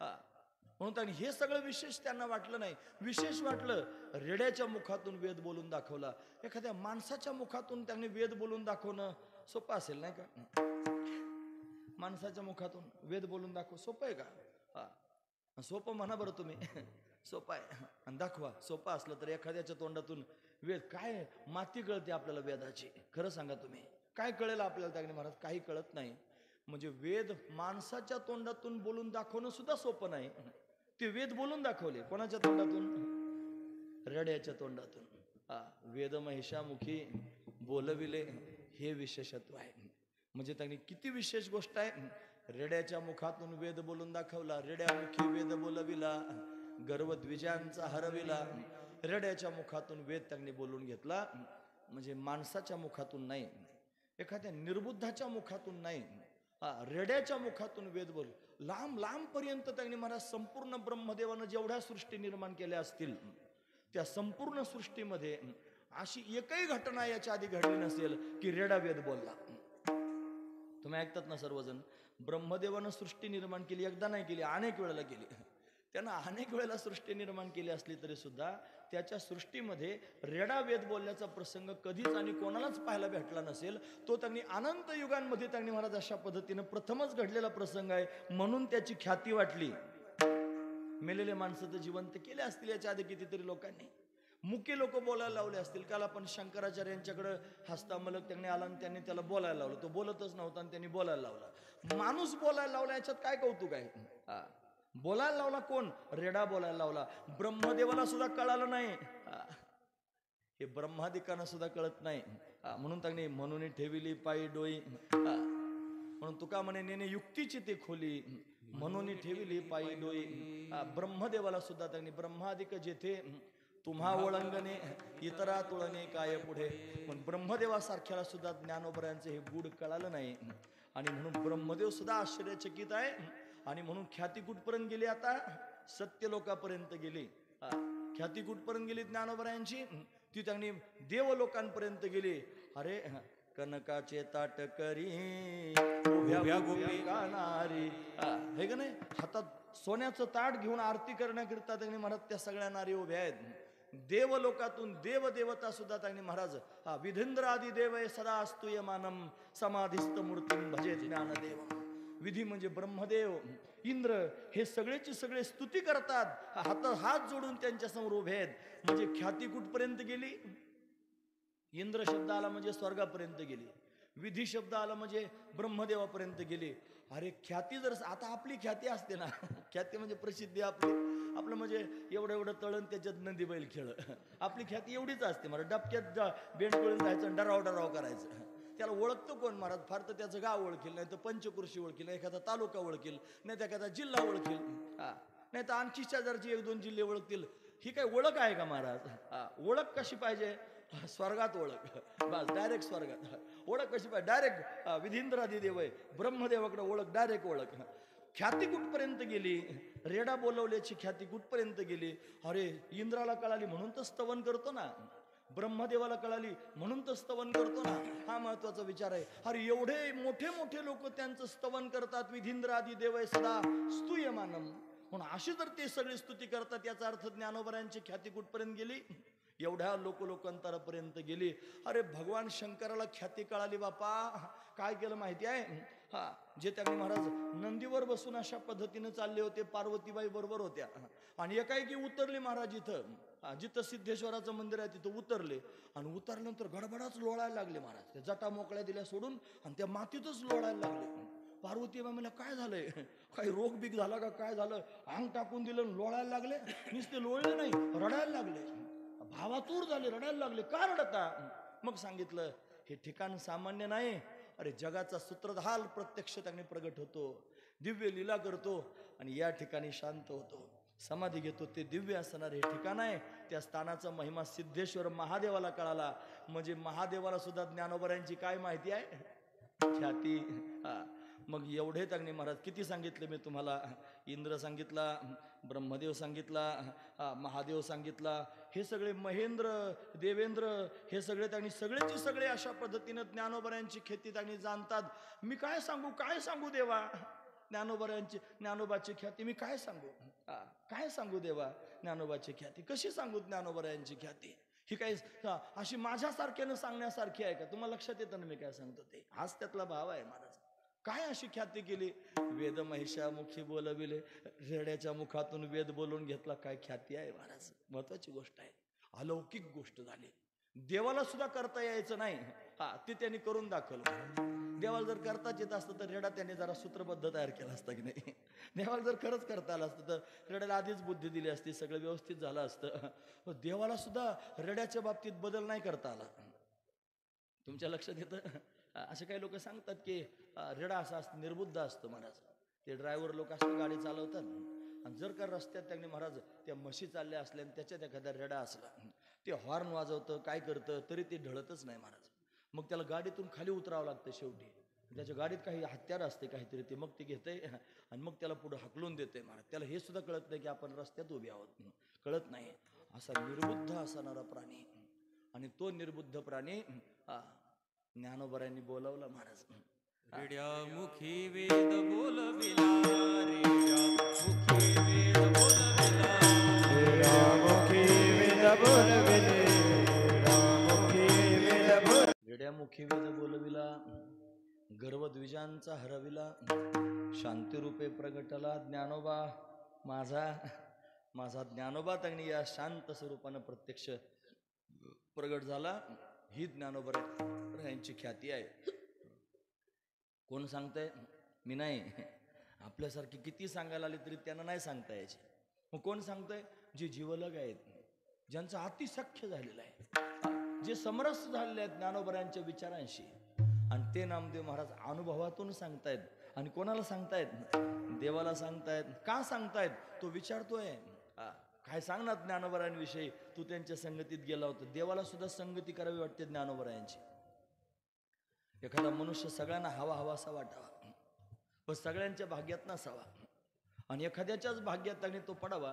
म्हणून त्यांनी हे सगळं विशेष त्यांना वाटलं नाही. विशेष वाटलं रेड्याच्या मुखातून वेद बोलून दाखवला. एखाद्या माणसाच्या मुखातून त्यांनी वेद बोलून दाखवणं सोपं असेल नाही का? माणसाच्या मुखातून वेद बोलून दाखव सोपं आहे का? सोपं म्हणा बरं तुम्ही. सोपं आहे आणि दाखवा. सोपं असलं तर एखाद्याच्या तोंडातून वेद काय माती कळते आपल्याला वेदाची. खरं सांगा तुम्ही काय कळेल आपल्याला? त्याने महाराज काही कळत नाही. म्हणजे वेद माणसाच्या तोंडातून बोलून दाखवणं सुद्धा सोपं नाही. ते वेद बोलून दाखवले कोणाच्या तोंडातून? रेड्याच्या तोंडातून. वेद महिषामुखी बोलविले हे विशेषत्व आहे. म्हणजे त्यांनी किती विशेष गोष्ट आहे. रेड्याच्या मुखातून वेद बोलून दाखवला, रेड्यामुखी वेद बोलविला, गर्व द्विजांचा हरविला. रेड्याच्या मुखातून वेद त्यांनी बोलून घेतला. म्हणजे माणसाच्या मुखातून नाही, एखाद्या निर्बुद्धाच्या मुखातून नाही, रेड्याच्या मुखातून वेद बोल. लांब लांब पर्यंत त्यांनी महाराज संपूर्ण ब्रह्मदेवानं जेवढ्या सृष्टी निर्माण केल्या असतील त्या संपूर्ण सृष्टीमध्ये अशी एकही घटना याच्या आधी घडली नसेल की रेडा वेद बोलला. तुम्ही ऐकतात ना सर्वजण. ब्रह्मदेवानं सृष्टी निर्माण केली, एकदा नाही केली, अनेक वेळेला केली. त्यानं अनेक वेळेला सृष्टी निर्माण केली असली तरी सुद्धा त्याच्या सृष्टीमध्ये रेडा वेद बोलण्याचा प्रसंग कधीच आणि कोणालाच पाहायला भेटला नसेल. तो त्यांनी अनंत युगांमध्ये त्यांनी महाराज अशा पद्धतीनं प्रथमच घडलेला प्रसंग आहे, म्हणून त्याची ख्याती वाटली. मेलेले माणसं तर जिवंत केले असतील याच्या आधी कितीतरी लोकांनी. मुके लोक बोलायला लावले असतील. काल आपण शंकराचार्य यांच्याकडे हस्तामलक त्यांनी आला आणि त्यांनी त्याला बोलायला लावलं. तो बोलतच नव्हता आणि त्यांनी बोलायला लावला. माणूस बोलायला लावला याच्यात काय कौतुक आहे? बोलायला लावला कोण? रेडा बोलायला लावला. ब्रह्मदेवाला सुद्धा कळालं नाही. हे ब्रह्मादिकांना सुद्धा कळत नाही. म्हणून त्यांनी म्हणून ठेविली पायी डोई. म्हणून तुका म्हणे नेने युक्तीची ते खोली, म्हणून ठेविली पायी डोई. ब्रह्मदेवाला सुद्धा त्यांनी ब्रह्मादिक जेथे तुम्हा ओळंगणे इतरा तुळणे काय पुढे. पण ब्रह्मदेवासारख्याला सुद्धा ज्ञानोबरायांचे हे गुढ कळालं नाही. आणि म्हणून ब्रह्मदेव सुद्धा आश्चर्यचकित आहे. आणि म्हणून ख्याती कुठपर्यंत गेली? आता सत्य लोकांपर्यंत गेली. ख्याती कुठपर्यंत गेली ज्ञानोबरायांची? ती त्यांनी देव लोकांपर्यंत गेली. अरे कनकाचे ताट करी उभ्या गोपिका नारी, हे का नाही, हातात सोन्याचं ताट घेऊन आरती करण्याकरिता त्यांनी महाराज त्या सगळ्या नारी उभ्या आहेत. देव लोकातून देव देवता सुद्धा त्यांनी महाराज विधेंद्र आदी देव सदा अस्तुय मानम समाधिस्थ मूर्तीम भजे ज्ञानदेव. विधी म्हणजे ब्रह्मदेव, इंद्र हे सगळेची सगळे स्तुती करतात, हात जोडून त्यांच्या समोर उभे आहेत. म्हणजे ख्याती कुठपर्यंत गेली? इंद्र शब्द आला म्हणजे स्वर्गापर्यंत गेली, विधी शब्द आला म्हणजे ब्रह्मदेवापर्यंत गेली. अरे ख्याती जर आता आपली ख्याती असते ना, ख्याती म्हणजे प्रसिद्धी आपली, आपलं म्हणजे एवढं एवढं तळण त्याच्यात नंदी बैल खेळ, आपली ख्याती एवढीच असते. मला डबक्यात बेंड करून जायचं, डराव करायचं. त्याला ओळखतो कोण महाराज? फार तर त्याचं गाव ओळखील, नाही तर पंचकृषी ओळखील, एखादा तालुका ओळखील, नाही तर एखादा जिल्हा ओळखील, नाही तर आणखी शेजारची 1-2 जिल्हे ओळखतील. ही काय ओळख आहे का महाराज? ओळख कशी पाहिजे? स्वर्गात ओळख, बस डायरेक्ट स्वर्गात. ओळख कशी पाहिजे? डायरेक्ट विधींद्रादी देव आहे ब्रह्मदेवाकडे ओळख, डायरेक्ट ओळख. ख्याती कुठपर्यंत गेली? रेडा बोलवल्याची ख्याती कुठपर्यंत गेली? अरे इंद्राला कळाली म्हणून तर स्तवन करतो ना. ब्रह्मदेवाला कळाली म्हणून तर स्तवन करतो ना, हा महत्वाचा विचार आहे. अरे एवढे मोठे मोठे लोक त्यांचं स्तवन करतात, विधींद्र आदी देवय सदा स्तूयमानम, म्हणून अशी जर ते सगळी स्तुती करतात याचा अर्थ ज्ञानोबरांची ख्याती कुठपर्यंत गेली, एवढ्या लोकांतरापर्यंत गेली. अरे भगवान शंकराला ख्याती कळाली बापा, काय केलं माहिती आहे, हा जे त्यांनी महाराज नंदीवर बसून अशा पद्धतीने चालले होते, पार्वतीबाई बरोबर होत्या, आणि एकाएकी उतरले महाराज इथं, जिथं सिद्धेश्वराचं मंदिर आहे तिथं उतरले, आणि उतरल्यानंतर गडबडच लोळायला लागले महाराज. त्या जटा मोकळ्या दिल्या सोडून आणि त्या मातीतच लोळायला लागले. पार्वतीबाई म्हणल्या काय झालंय, काही रोग बिग झाला का काय झालं, अंग टाकून दिलं लोळायला लागले. नुसते लोळले नाही, रडायला लागले, भावातूर झाले, रडायला लागले. का रडता? मग सांगितलं हे ठिकाण सामान्य नाही, अरे जगाचा सूत्रधार प्रत्यक्ष त्यांनी प्रगट होतो, दिव्य लीला करतो आणि या ठिकाणी शांत होतो, समाधी घेतो. ते दिव्य असणार हे ठिकाण आहे. त्या स्थानाचा महिमा सिद्धेश्वर महादेवाला कळाला. म्हणजे महादेवाला सुद्धा ज्ञानोबरांची काय माहिती आहे, ख्याती. मग एवढे त्यांनी महाराज किती सांगितले मी तुम्हाला, इंद्र सांगितला, ब्रह्मदेव सांगितला, महादेव सांगितला, हे सगळे महेंद्र देवेंद्र हे सगळे त्यांनी सगळेची सगळे अशा पद्धतीने ज्ञानोबरांची ख्याती त्यांनी जाणतात. मी काय सांगू देवा ज्ञानोबाची ख्याती, मी काय सांगू देवा ज्ञानोबाची ख्याती, कशी सांगू ज्ञानोबरांची ख्याती, ही काही अशी माझ्यासारख्यानं सांगण्यासारखी आहे का? तुम्हाला लक्षात येतं ना मी काय सांगतो ते, हाच त्यातला भाव आहे महाराज. काय अशी ख्याती केली, वेद महिषामुखी बोलविले, रेड्याच्या मुखातून वेद बोलून घेतला, काय ख्याती आहे महाराज. महत्वाची गोष्ट आहे, अलौकिक गोष्ट झाली. देवाला सुद्धा करता यायचं नाही, ते त्यांनी करून दाखवलं. देवाला जर करताच येत असतं तर रेडा त्यांनी जरा सूत्रबद्ध तयार केलं असतं की नाही. देवाला जर खरंच करता आलं असतं तर रेड्याला आधीच बुद्धी दिली असती, सगळं व्यवस्थित झालं असतं. देवाला सुद्धा रेड्याच्या बाबतीत बदल नाही करता आला. तुमच्या लक्षात येतं, असे काही लोक सांगतात की रेडा असा असतं, निर्बुद्ध असतं महाराज. ते ड्रायव्हर लोक अशी गाडी चालवतात, आणि जर का रस्त्यात त्यांनी महाराज त्या म्हशी चालल्या असल्या आणि त्याच्यात एखादा रेडा असला, ते हॉर्न वाजवतं काय करतं तरी ते ढळतच नाही महाराज. मग त्याला गाडीतून खाली उतरावं लागतं शेवटी. त्याच्या गाडीत काही हत्यार असते काहीतरी, ते मग ते घेते आणि मग त्याला पुढे हकलून देते महाराज. त्याला हे सुद्धा कळत नाही की आपण रस्त्यात उभे आहोत, कळत नाही. असा निर्बुद्ध असणारा प्राणी, आणि तो निर्बुद्ध प्राणी ज्ञानोबरांनी बोलावला महाराज. रेड्यामुखी वेद बोलविला, रेड्यामुखी वेद बोलविला, रेड्यामुखी वेद बोलविले, रेड्यामुखी वेद बोल, रेड्यामुखी वेद बोलविला, गर्वद्विजांचा हरविला, शांतिरूपे प्रगटला ज्ञानोबा माझा ज्ञानोबा. त्यांनी या शांत स्वरूपानं प्रत्यक्ष प्रगट झाला. ही ज्ञानोबरांची ख्याती आहे. कोण सांगताय? मी नाही. आपल्यासारखी किती सांगायला आले तरी त्यांना नाही सांगता यायचे. मग कोण सांगतंय? जे जीवलग आहेत, ज्यांचं अतिसख्य झालेलं आहे, जे समरस झालेले आहेत ज्ञानोबरांच्या विचारांशी, आणि ते नामदेव महाराज अनुभवातून सांगतायत. आणि कोणाला सांगतायत? देवाला सांगतायत. का सांगतायत? तो विचारतोय. काय सांगणार ज्ञानोबरांविषयी? तू त्यांच्या संगतीत गेला होता. देवाला सुद्धा संगती करावी वाटते ज्ञानोबरांची. एखादा मनुष्य सगळ्यांना हवासा वाटावा, पण सगळ्यांच्या भाग्यात नसावा, आणि एखाद्याच्याच भाग्यात त्यांनी तो पडावा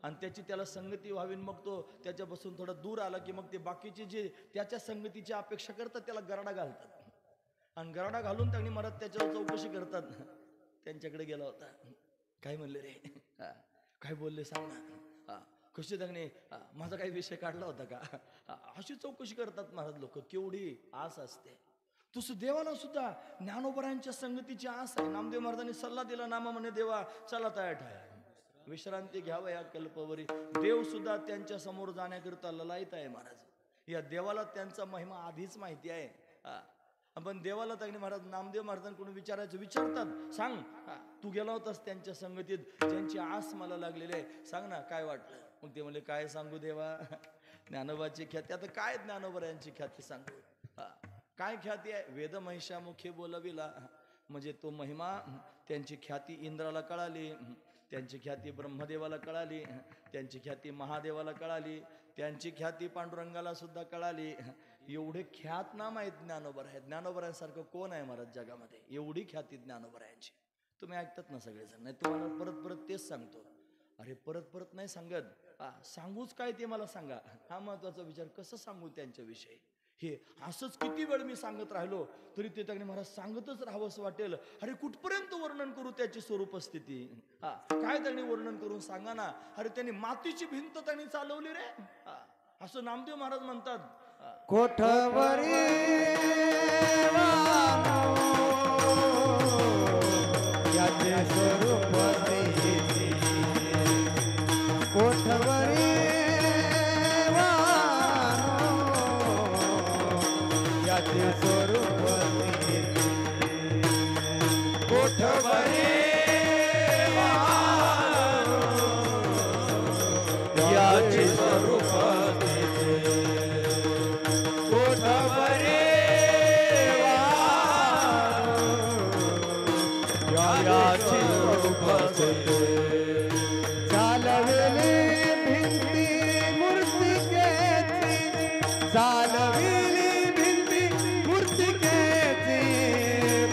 आणि त्याला संगती व्हावी. मग तो त्याच्यापासून थोडा दूर आला की मग ते बाकीचे जे त्याच्या संगतीची अपेक्षा करतात त्याला गराडा घालतात, आणि गराडा घालून त्यांनी मरात त्याच्यावर चौकशी करतात. त्यांच्याकडे गेला होता, काय म्हणले रे, काय बोलले सांग ना, कशी त्यांनी माझा काही विषय काढला होता का, अशी चौकशी करतात महाराज लोक. केवढी आस असते. तसं देवाला सुद्धा ज्ञानोबरांच्या संगतीची आस आहे. नामदेव महाराजांनी सल्ला दिला, नामा म्हणे देवा चला तयार ठाय, विश्रांती घ्यावं या कल्पवरी. देव सुद्धा त्यांच्या समोर जाण्याकरिता ललायत आहे महाराज. या देवाला त्यांचा महिमा आधीच माहिती आहे. पण देवाला त्यांनी महाराज नामदेव महाराजांकडून विचारतात, सांग तू गेला होतास त्यांच्या संगतीत, ज्यांची आस मला लागलेली आहे, सांग ना काय वाटलं. मग ते म्हणले काय सांगू देवा, ज्ञानोबाची ख्याती. आता काय ज्ञानोबरांची ख्याती सांगू, काय ख्याती आहे? वेद महिषामुखी बोलविला, म्हणजे तो महिमा, त्यांची ख्याती इंद्राला कळाली, त्यांची ख्याती ब्रह्मदेवाला कळाली, त्यांची ख्याती महादेवाला कळाली, त्यांची ख्याती पांडुरंगाला सुद्धा कळाली. एवढे ख्यात नाम आहेत ज्ञानोबर आहेत. ज्ञानोबरांसारखं कोण आहे महाराज जगामध्ये? एवढी ख्याती ज्ञानोबरांची. तुम्ही ऐकतात ना सगळेजण, नाही तुम्हाला परत तेच सांगतो. अरे परत नाही सांगत, सांगूच काय ते मला सांगा. हा महत्वाचा विचार. कसं सांगू त्यांच्याविषयी? हे असंच किती वेळ मी सांगत राहिलो तरी ते त्यांनी मला सांगतच राहावंसं वाटेल. अरे कुठपर्यंत वर्णन करू त्याची स्वरूप स्थिती? काय त्यांनी वर्णन करून सांगा ना. अरे त्यांनी मातीची भिंत त्यांनी चालवली रे. असं नामदेव महाराज म्हणतात. कोठवरी याचे स्वरूप कोठवरी याचे स्वरूप कोठवरी याचे स्वरूप चालविली भिंती मूर्तिकेची चालविली भिंती मूर्तिकेची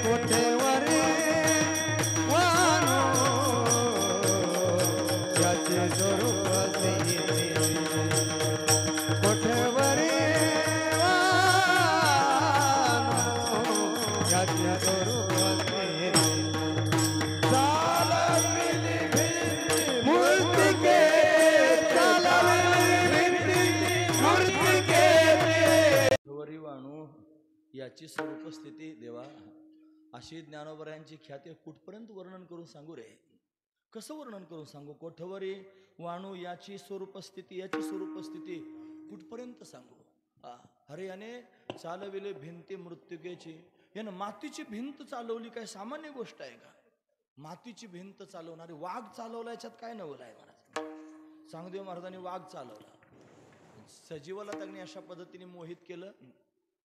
कोठेवरी वानो याचे स्वरूप कोठेवरी वानो याचे स्वरूप याची स्वरूप स्थिती देवा. अशी ज्ञानोबरायांची ख्याती कुठपर्यंत वर्णन करून सांगू रे? कसं वर्णन करून सांगू? कोठवरी वाणू याची स्वरूप स्थिती, याची स्वरूप स्थिती कुठपर्यंत सांगू? अरे याने चालविले भिंती मृत्युकेची. यानं मातीची भिंत चालवली. काय सामान्य गोष्ट आहे का? मातीची भिंत चालवणारे वाघ चालवला. याच्यात काय नवल आहे महाराज? चांगदेव महाराजांनी वाघ चालवला. सजीवाला त्यांनी अशा पद्धतीने मोहित केलं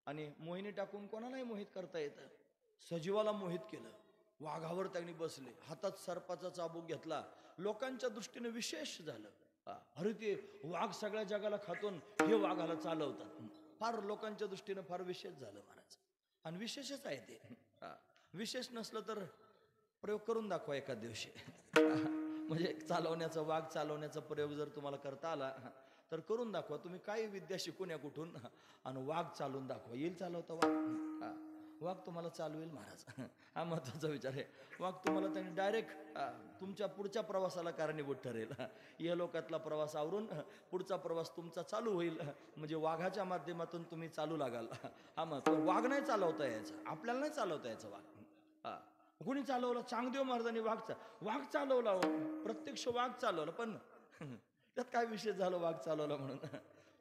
आणि मोहिनी टाकून कोणालाही मोहित करता येतं. सजीवाला मोहित केलं. वाघावर त्यांनी बसले. हातात सर्पाचा चाबूक घेतला. लोकांच्या दृष्टीने विशेष झालं. अरे ते वाघ सगळ्या जगाला खातून हे वाघाला चालवतात. फार लोकांच्या दृष्टीने फार विशेष झालं महाराज. आणि विशेषच आहे ते. विशेष नसलं तर प्रयोग करून दाखवा एका दिवशी. म्हणजे चालवण्याचा, वाघ चालवण्याचा प्रयोग जर तुम्हाला करता आला तर करून दाखवा. तुम्ही काही विद्या शिकून या कुठून आणि वाघ चालवून दाखवा. येईल चालवता वाघ? वाघ तुम्हाला चालवेल महाराज. हा महत्वाचा विचार आहे. वाघ तुम्हाला त्यांनी डायरेक्ट तुमच्या पुढच्या प्रवासाला कारणीभूत ठरेल. या लोकातला प्रवास आवरून पुढचा प्रवास तुमचा चालू होईल. म्हणजे वाघाच्या माध्यमातून तुम्ही चालू लागाल. हा मग वाघ नाही चालवता यायचा. आपल्याला नाही चालवता यायचा वाघ. कुणी चालवला? चांगदेव महाराजांनी वाघ चालवला. प्रत्यक्ष वाघ चालवला. पण त्यात काय विशेष झालं वाघ चालवला म्हणून?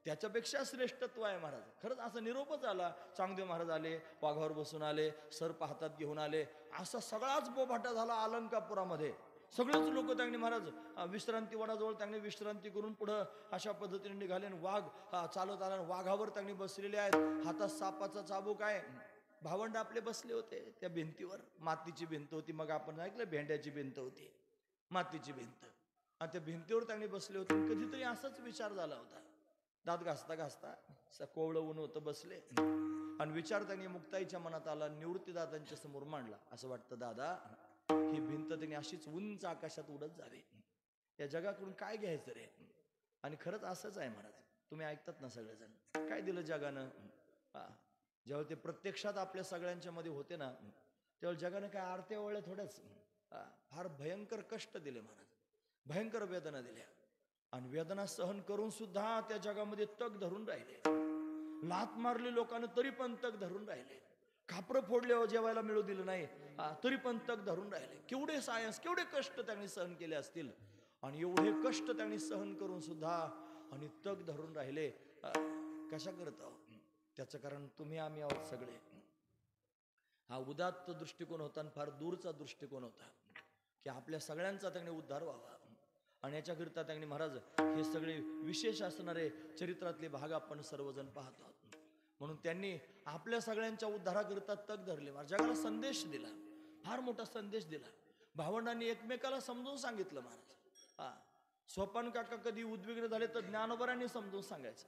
त्याच्यापेक्षा श्रेष्ठत्व आहे महाराज. खरंच असं निरोपच आला. चांगदेव महाराज आले, वाघावर बसून आले, सर्प हातात घेऊन आले. असा सगळाच बोभाटा झाला अलंकापुरामध्ये. सगळेच लोक त्यांनी महाराज विश्रांती वनाजवळ त्यांनी विश्रांती करून पुढं अशा पद्धतीने निघाले. वाघ चालत आला. वाघावर त्यांनी बसलेले आहेत. हातात सापाचा चाबूक आहे. भावंड आपले बसले होते त्या भिंतीवर. मातीची भिंत होती. मग आपण ऐकलं भेंड्याची भिंत होती, मातीची भिंत. आणि त्या भिंतीवर त्यांनी बसले होते. कधीतरी असाच विचार झाला होता. दात घासता घासता कोवळं ऊन होतं, बसले आणि विचार त्यांनी मुक्ताईच्या मनात आला. निवृत्तीदादांच्या समोर मांडला. असं वाटतं दादा, ही भिंत त्यांनी अशीच उंच आकाशात उडत जावी. या जगाकडून काय घ्यायचं रे? आणि खरंच असंच आहे महाराज. तुम्ही ऐकतात ना सगळेजण. काय दिलं जगानं? जेव्हा ते प्रत्यक्षात आपल्या सगळ्यांच्या मध्ये होते ना, तेव्हा जगानं काय आरत्या ओळ्या थोड्याच फार भयंकर कष्ट दिले महाराज. भयंकर वेदना दिल्या. आणि वेदना सहन करून सुद्धा त्या जगामध्ये तग धरून राहिले. लात मारली लोकांना तरी पण तग धरून राहिले. खापरं फोडले जेवायला मिळू दिलं नाही तरी पण तग धरून राहिले. केवढे सायन्स, केवढे कष्ट त्यांनी सहन केले असतील. आणि एवढे कष्ट त्यांनी सहन करून सुद्धा आणि तग धरून राहिले. कशा करत आहोत? त्याचं कारण तुम्ही आम्ही आहोत सगळे. हा उदात्त दृष्टिकोन होता आणि फार दूरचा दृष्टिकोन होता की आपल्या सगळ्यांचा त्यांनी उद्धार व्हावा. आणि याच्याकरिता त्यांनी महाराज हे सगळे विशेष असणारे चरित्रातले भाग आपण सर्वजण पाहतो. म्हणून त्यांनी आपल्या सगळ्यांच्या उद्धाराकरिता तग धरले. जगाला संदेश दिला, फार मोठा संदेश दिला. भावंडांनी एकमेकाला समजून सांगितलं महाराज. सोपान काका कधी उद्विग्न झाले तर ज्ञानोबरांनी समजून सांगायचं.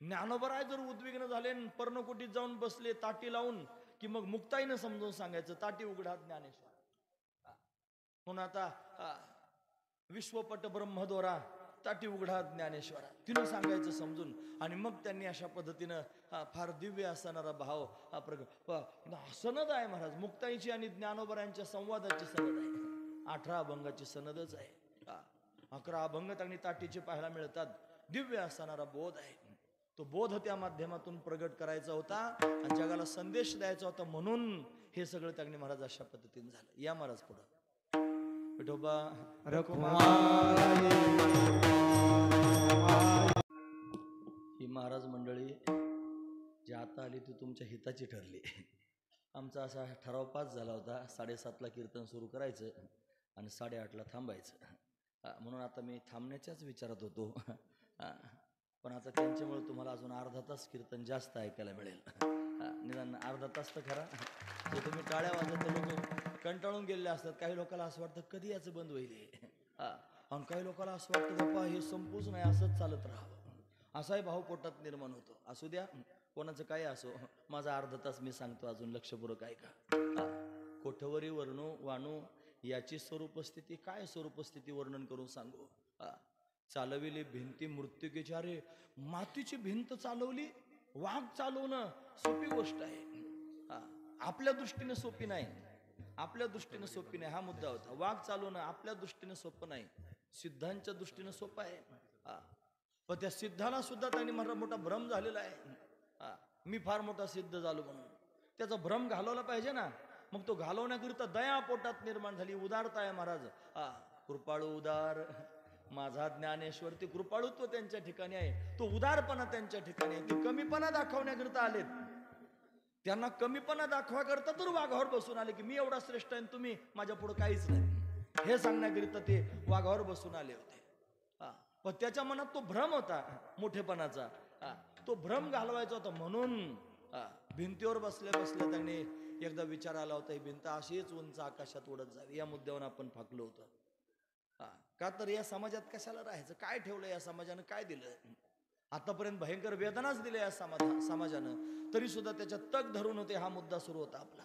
ज्ञानोबराय जर उद्विग्न झाले, पर्णकुटीत जाऊन बसले ताटी लावून, की मग मुक्ताईनं समजून सांगायचं, ताटी उघडा ज्ञानेश्वर. म्हणून आता विश्वपट ब्रह्मद्वारा ताटी उघडा ज्ञानेश्वरा, तिनं सांगायचं समजून. आणि मग त्यांनी अशा पद्धतीनं फार दिव्य असणारा भाव सनद आहे महाराज. मुक्ताईची आणि ज्ञानोबरांच्या संवादाची सनद आहे. 18 अभंगाची सनदच आहे. 11 अभंग त्यांनी ताटीचे पाहायला मिळतात. दिव्य असणारा बोध आहे. तो बोध त्या माध्यमातून प्रगट करायचा होता आणि जगाला संदेश द्यायचा होता. म्हणून हे सगळं त्यांनी महाराज अशा पद्धतीने झालं. या महाराज पुढं विठोबा ही महाराज मंडळी जी आता आली ती तुमच्या हिताची ठरली. आमचा असा ठराव पास झाला होता, 7:30ला कीर्तन सुरू करायचं आणि 8:30ला थांबायचं. म्हणून आता मी थांबण्याच्याच विचारात होतो. पण आता त्यांच्यामुळे तुम्हाला अजून अर्धा तास कीर्तन जास्त ऐकायला मिळेल. निदान अर्धा तास तर खरा. ते तुम्ही टाळ्या वाजत लोक कंटाळून गेलेले असतात. काही लोकांना असं वाटतं कधी याचं बंद होईल, आणि काही लोकांना असं वाटतं बाप्पा हे संपूच नाही, असंच चालत राहावं. असाही भाव पोटात निर्माण होतो. असू द्या, कोणाचं काय असो, माझा अर्धा तास मी सांगतो, अजून लक्षपूर्वक ऐका. कोठवरी वर्णू वाणू याची स्वरूपस्थिती काय, स्वरूपस्थिती वर्णन करून सांगू. चालविली भिंती मृत्युकेची. अरे मातीची भिंत चालवली, वाघ चालवणं सोपी गोष्ट आहे. आपल्या दृष्टीने सोपी नाही, आपल्या दृष्टीने सोपी नाही, हा मुद्दा होता. वाघ चालवणं आपल्या दृष्टीने सोपं नाही, सिद्धांच्या दृष्टीने सोपं आहे. पण त्या सिद्धाला सुद्धा त्यांनी मोठा भ्रम झालेला आहे. मी फार मोठा सिद्ध झालो म्हणून त्याचा भ्रम घालवला पाहिजे ना. मग तो घालवण्याकरिता दया पोटात निर्माण झाली, उदारता आहे महाराज. कृपाळू उदार माझा ज्ञानेश्वर. ते कृपाळुत्व त्यांच्या ठिकाणी आहे, तो उदारपणा त्यांच्या ठिकाणी आहे. ते कमीपणा दाखवण्याकरिता आलेत. त्यांना कमीपणा दाखवाकरता तर वाघावर बसून आले की मी एवढा श्रेष्ठ आहे, तुम्ही माझ्या पुढे काहीच नाही, हे सांगण्याकरिता ते वाघावर बसून आले होते. पण त्याच्या मनात तो भ्रम होता मोठेपणाचा, तो भ्रम घालवायचा होता. म्हणून भिंतीवर बसल्या बसल्या त्यांनी एकदा विचार आला होता, ही भिंत अशीच उंच आकाशात उडत जावी. या मुद्द्यावर आपण फाकलो होतो. का तर या समाजात कशाला राहायचं, काय ठेवलं या समाजानं, काय दिलं. आतापर्यंत भयंकर वेदनाच दिल्या या समाजानं, तरी सुद्धा त्याच्यात तग धरून होते. हा मुद्दा सुरू होता आपला.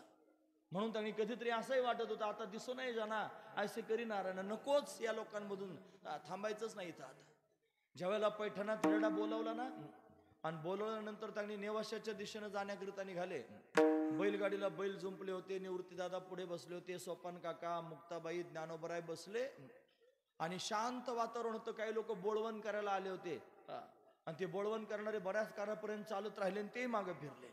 म्हणून त्यांनी कधीतरी असंही वाटत होतं, आता दिसू नाही जाना ऐसे करी नारायण, नकोच या लोकांमधून थांबायचंच नाही इथं. आता ज्यावेळेला पैठणात हिरडा बोलावला ना, आणि बोलवल्यानंतर त्यांनी नेवाशाच्या दिशेनं जाण्याकरिता निघाले. बैलगाडीला बैल जुंपले होते. निवृत्तीदादा पुढे बसले होते, सोपान काका, मुक्ताबाई, ज्ञानोबराय बसले आणि शांत वातावरण होतं. काही लोक बोळवण करायला आले होते आणि ते बोळवण करणारे बऱ्याच काळापर्यंत चालत राहिले आणि ते मागं फिरले.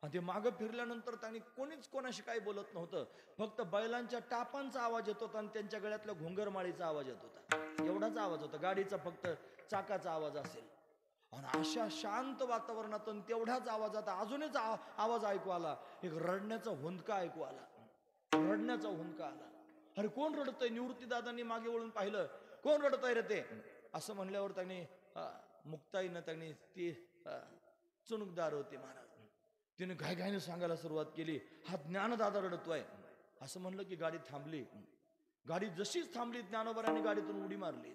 आणि ते मागं फिरल्यानंतर त्यांनी कोणीच कोणाशी काही बोलत नव्हतं. फक्त बैलांच्या टापांचा आवाज येत होता आणि त्यांच्या गळ्यातल्या घुंगरमाळीचा आवाज येत होता. एवढाच आवाज होता, गाडीचा फक्त चाकाचा आवाज असेल. आणि अशा शांत वातावरणातून तेवढ्याच आवाजात अजूनच आवाज ऐकू आला. एक रडण्याचा हुंदका ऐकू आला, रडण्याचा हुंदका आला. अरे कोण रडतंय? निवृत्तीदादांनी मागे वळून पाहिलं, कोण रडतंय रे ते, असं म्हणल्यावर त्यांनी मुक्ताईनं त्यांनी ती चुणूकदार होती महाराज, तिने घाईघाईने सांगायला सुरुवात केली, हा ज्ञानदादा रडतोय. असं म्हणलं की गाडी थांबली. गाडी जशीच थांबली, ज्ञानोबरांनी गाडीतून उडी मारली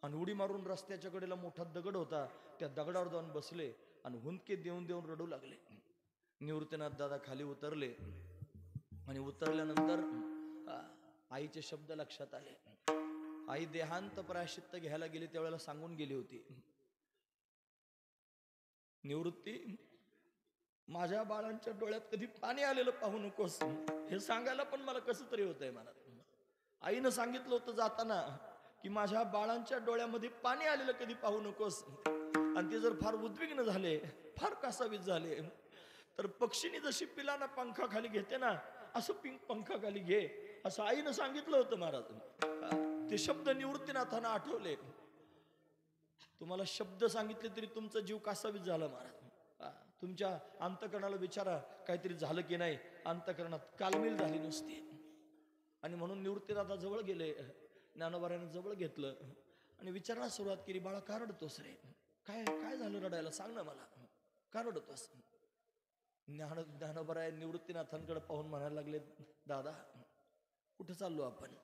आणि उडी मारून रस्त्याच्या कडेला मोठा दगड होता, त्या दगडावर जाऊन बसले आणि हुंदके देऊन देऊन रडू लागले. निवृत्तीनाथ दादा खाली उतरले आणि उतरल्यानंतर आईचे शब्द लक्षात आले. आई देहांत प्रायश्चित्त घ्यायला गेली त्यावेळेला सांगून गेली होती, निवृत्ती माझ्या बाळांच्या डोळ्यात कधी पाणी आलेलं पाहू नकोस. हे सांगायला पण मला कसं तरी होतंय मला. आईनं सांगितलं होतं जाताना की माझ्या बाळांच्या डोळ्यामध्ये पाणी आलेलं कधी पाहू नकोस. आणि ते जर फार उद्विग्न झाले, फार कासावीस झाले, तर पक्षीने जशी पिलांना पंखाखाली घेते ना, असं पंखाखाली घे, असं आईनं सांगितलं होतं महाराज. ते शब्द निवृत्तीनाथांना आठवले. तुम्हाला शब्द सांगितले तरी तुमचा जीव कासावीस झाला महाराज. तुमच्या अंतकरणाला विचारा काहीतरी झालं की नाही, अंतकरणात कालमिल झाली नुसती. आणि म्हणून निवृत्तीनाथा जवळ गेले, ज्ञानोबराने जवळ घेतलं आणि विचारायला सुरुवात केली, बाळा का रडतोस रे, काय काय झालं रडायला, सांग ना मला, का रडतोस. ज्ञानोबराय निवृत्तीनाथांकडे पाहून म्हणायला लागले, दादा कुठे चाललो आपण,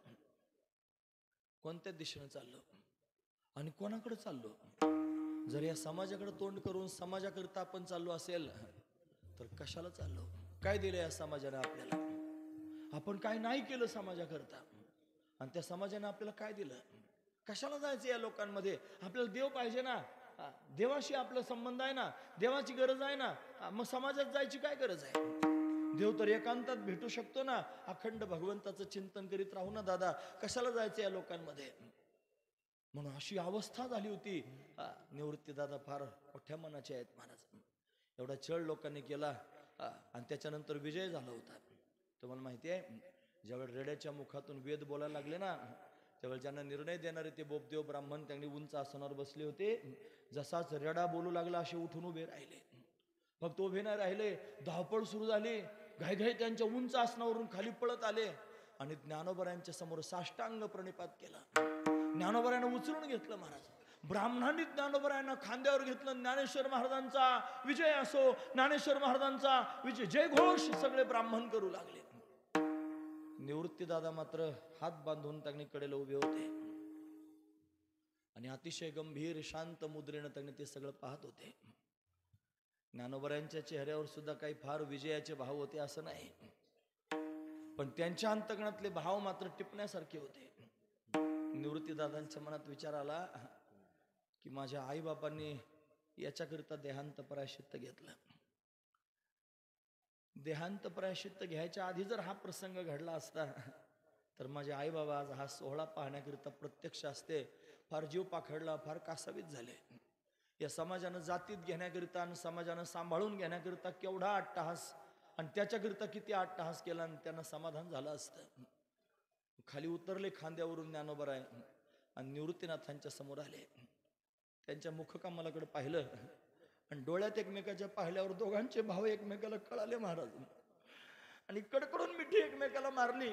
कोणत्या दिशेने चाललो आणि कोणाकडे चाललो. जर या समाजाकडे तोंड करून समाजाकरिता आपण चाललो असेल तर कशाला चाललो, काय दिलं या समाजाने आपल्याला, आपण काय नाही केलं समाजाकरता, आणि त्या समाजाने आपल्याला काय दिलं, कशाला जायचं या लोकांमध्ये? आपल्याला देव पाहिजे ना, देवाशी आपला संबंध आहे ना, देवाची गरज आहे ना, मग समाजात जायची काय गरज आहे? देव तर एकांतात भेटू शकतो ना. अखंड भगवंताचं चिंतन करीत राहू ना दादा, कशाला जायचं या लोकांमध्ये? म्हणून अशी अवस्था झाली होती. निवृत्ती दादा फार मोठ्या मनाचे आहेत महाराज. एवढा छळ लोकांनी केला आणि त्याच्यानंतर विजय झाला होता. तुम्हाला माहिती आहे, ज्यावेळेस रेड्याच्या मुखातून वेद बोलायला लागले ना, त्यावेळेस ज्यांना निर्णय देणारे ते बोपदेव ब्राह्मण त्यांनी उंच आसनावर बसले होते. जसाच रेडा बोलू लागला असे उठून उभे राहिले. फक्त उभे नाही राहिले, धावपळ सुरू झाली. घाईघाई त्यांच्या उंच आसनावरून खाली पळत आले आणि ज्ञानोबरायांच्या समोर साष्टांग प्रणिपात केला. ज्ञानोबरायांना उचलून घेतलं महाराज. ब्राह्मणांनी ज्ञानोबरायांना खांद्यावर घेतलं. ज्ञानेश्वर महाराजांचा विजय असो, ज्ञानेश्वर महाराजांचा विजय, जय घोष सगळे ब्राह्मण करू लागले. निवृत्ती दादा मात्र हात बांधून त्यांनी कडेला उभे होते आणि अतिशय गंभीर शांत मुद्रेनं त्यांनी ते सगळं पाहत होते. ज्ञानोबरायांच्या चेहऱ्यावर सुद्धा काही फार विजयाचे भाव होते असं नाही, पण त्यांच्या अंतकणातले भाव मात्र टिपण्यासारखे होते. निवृत्तीदादांच्या मनात विचार आला की माझ्या आईबापांनी याच्याकरिता देहांत प्रायश्चित्त घेतलं. देहांत प्रायश्चित्त घ्यायच्या आधी जर हा प्रसंग घडला असता तर माझे आई बाबा आज हा सोहळा पाहण्याकरिता प्रत्यक्ष असते. फार जीव पाखडला, फार कासावीस झाले. या समाजानं जातीत घेण्याकरिता आणि समाजानं सांभाळून घेण्याकरिता केवढा अट्टहास आणि त्याच्याकरिता किती अट्टहास केला आणि त्यांना समाधान झालं असतं. खाली उतरले खांद्यावरून ज्ञानोबराय आणि निवृत्तीनाथांच्या समोर आले. त्यांच्या मुखकमलाकडे पाहिलं आणि डोळ्यात एकमेकाच्या पाहिल्यावर दोघांचे भाव एकमेकाला कळाले महाराज. आणि कडकडून मिठी एकमेकाला मारली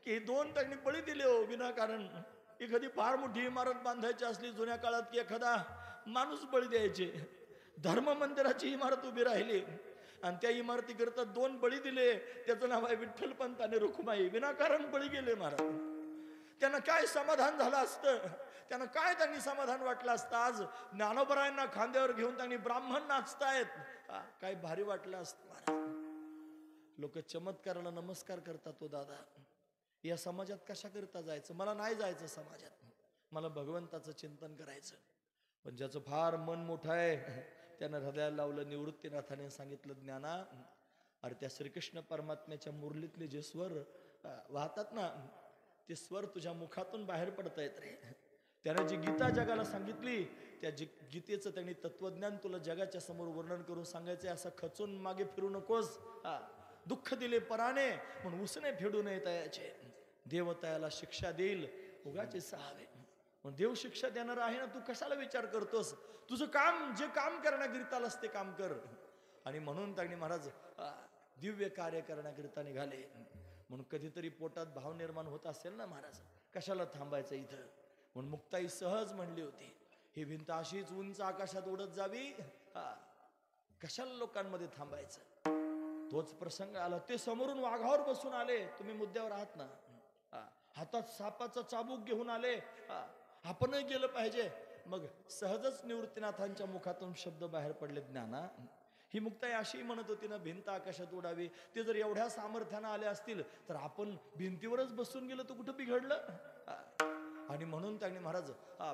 की दोन त्यांनी बळी दिले हो विनाकारण. एखादी फार मोठी इमारत बांधायची असली जुन्या काळात की एखादा माणूस बळी द्यायचे. धर्म मंदिराची इमारत उभी राहिली आणि त्या इमारतीकरता दोन बळी दिले. त्याचं नाव आहे विठ्ठलपंत आणि रुक्माई. विनाकारण बळी गेले महाराज. त्यांना काय समाधान झालं असतं, त्यांना काय त्यांनी समाधान वाटलं असतं. आज ज्ञानोबरायांना खांद्यावर घेऊन त्यांनी ब्राह्मण नाचतायत, काय भारी वाटलं असतं महाराज. लोक चमत्काराला नमस्कार करतात. तो दादा या समाजात कशा करता जायचं? मला नाही जायचं समाजात, मला भगवंताचं चिंतन करायचं. पण ज्याचं फार मन मोठं आहे त्यानं हृदयाला लावलं. निवृत्तीनाथाने सांगितलं, ज्ञाना, अरे त्या श्रीकृष्ण परमात्म्याच्या मुरलीतले जे स्वर वाहतात ना, ते स्वर तुझ्या मुखातून बाहेर पडत आहेत रे. त्याने जी गीता जगाला सांगितली त्या गीतेचं त्यांनी तत्वज्ञान तुला जगाच्या समोर वर्णन करून सांगायचंय. असं खचून मागे फिरू नकोस. दुःख दिले पराने म्हणून उसने फेडू नये तयाचे. देव तयाला शिक्षा देईल उगाचे सहावे. मग देव शिक्षा देणार आहे ना, तू कशाला विचार करतोस? तुझं काम, जे काम करण्याकरिता आलंस ते काम कर. आणि म्हणून त्यांनी महाराज दिव्य कार्य करण्याकरिता निघाले. म्हणून कधीतरी पोटात भाव निर्माण होत असेल ना महाराज, कशाला थांबायचं इथं? म्हणून मुक्ताई सहज म्हणली होती, ही भिंत अशीच उंच आकाशात उडत जावी, कशाला लोकांमध्ये थांबायचं? तोच प्रसंग आला. ते समोरून वाघावर बसून आले. तुम्ही मुद्द्यावर आहात ना. हातात सापाचा चाबूक घेऊन आले. आपणही गेलं पाहिजे. मग सहजच निवृत्तीनाथांच्या मुखातून शब्द बाहेर पडले, ज्ञाना. ही मुक्ताई अशी म्हणत होती ना, भिंत आकाशात उडावी. ते जर एवढ्या सामर्थ्यानं आले असतील तर आपण भिंतीवरच बसून गेलो तर कुठं बिघडलं? आणि म्हणून त्यांनी महाराज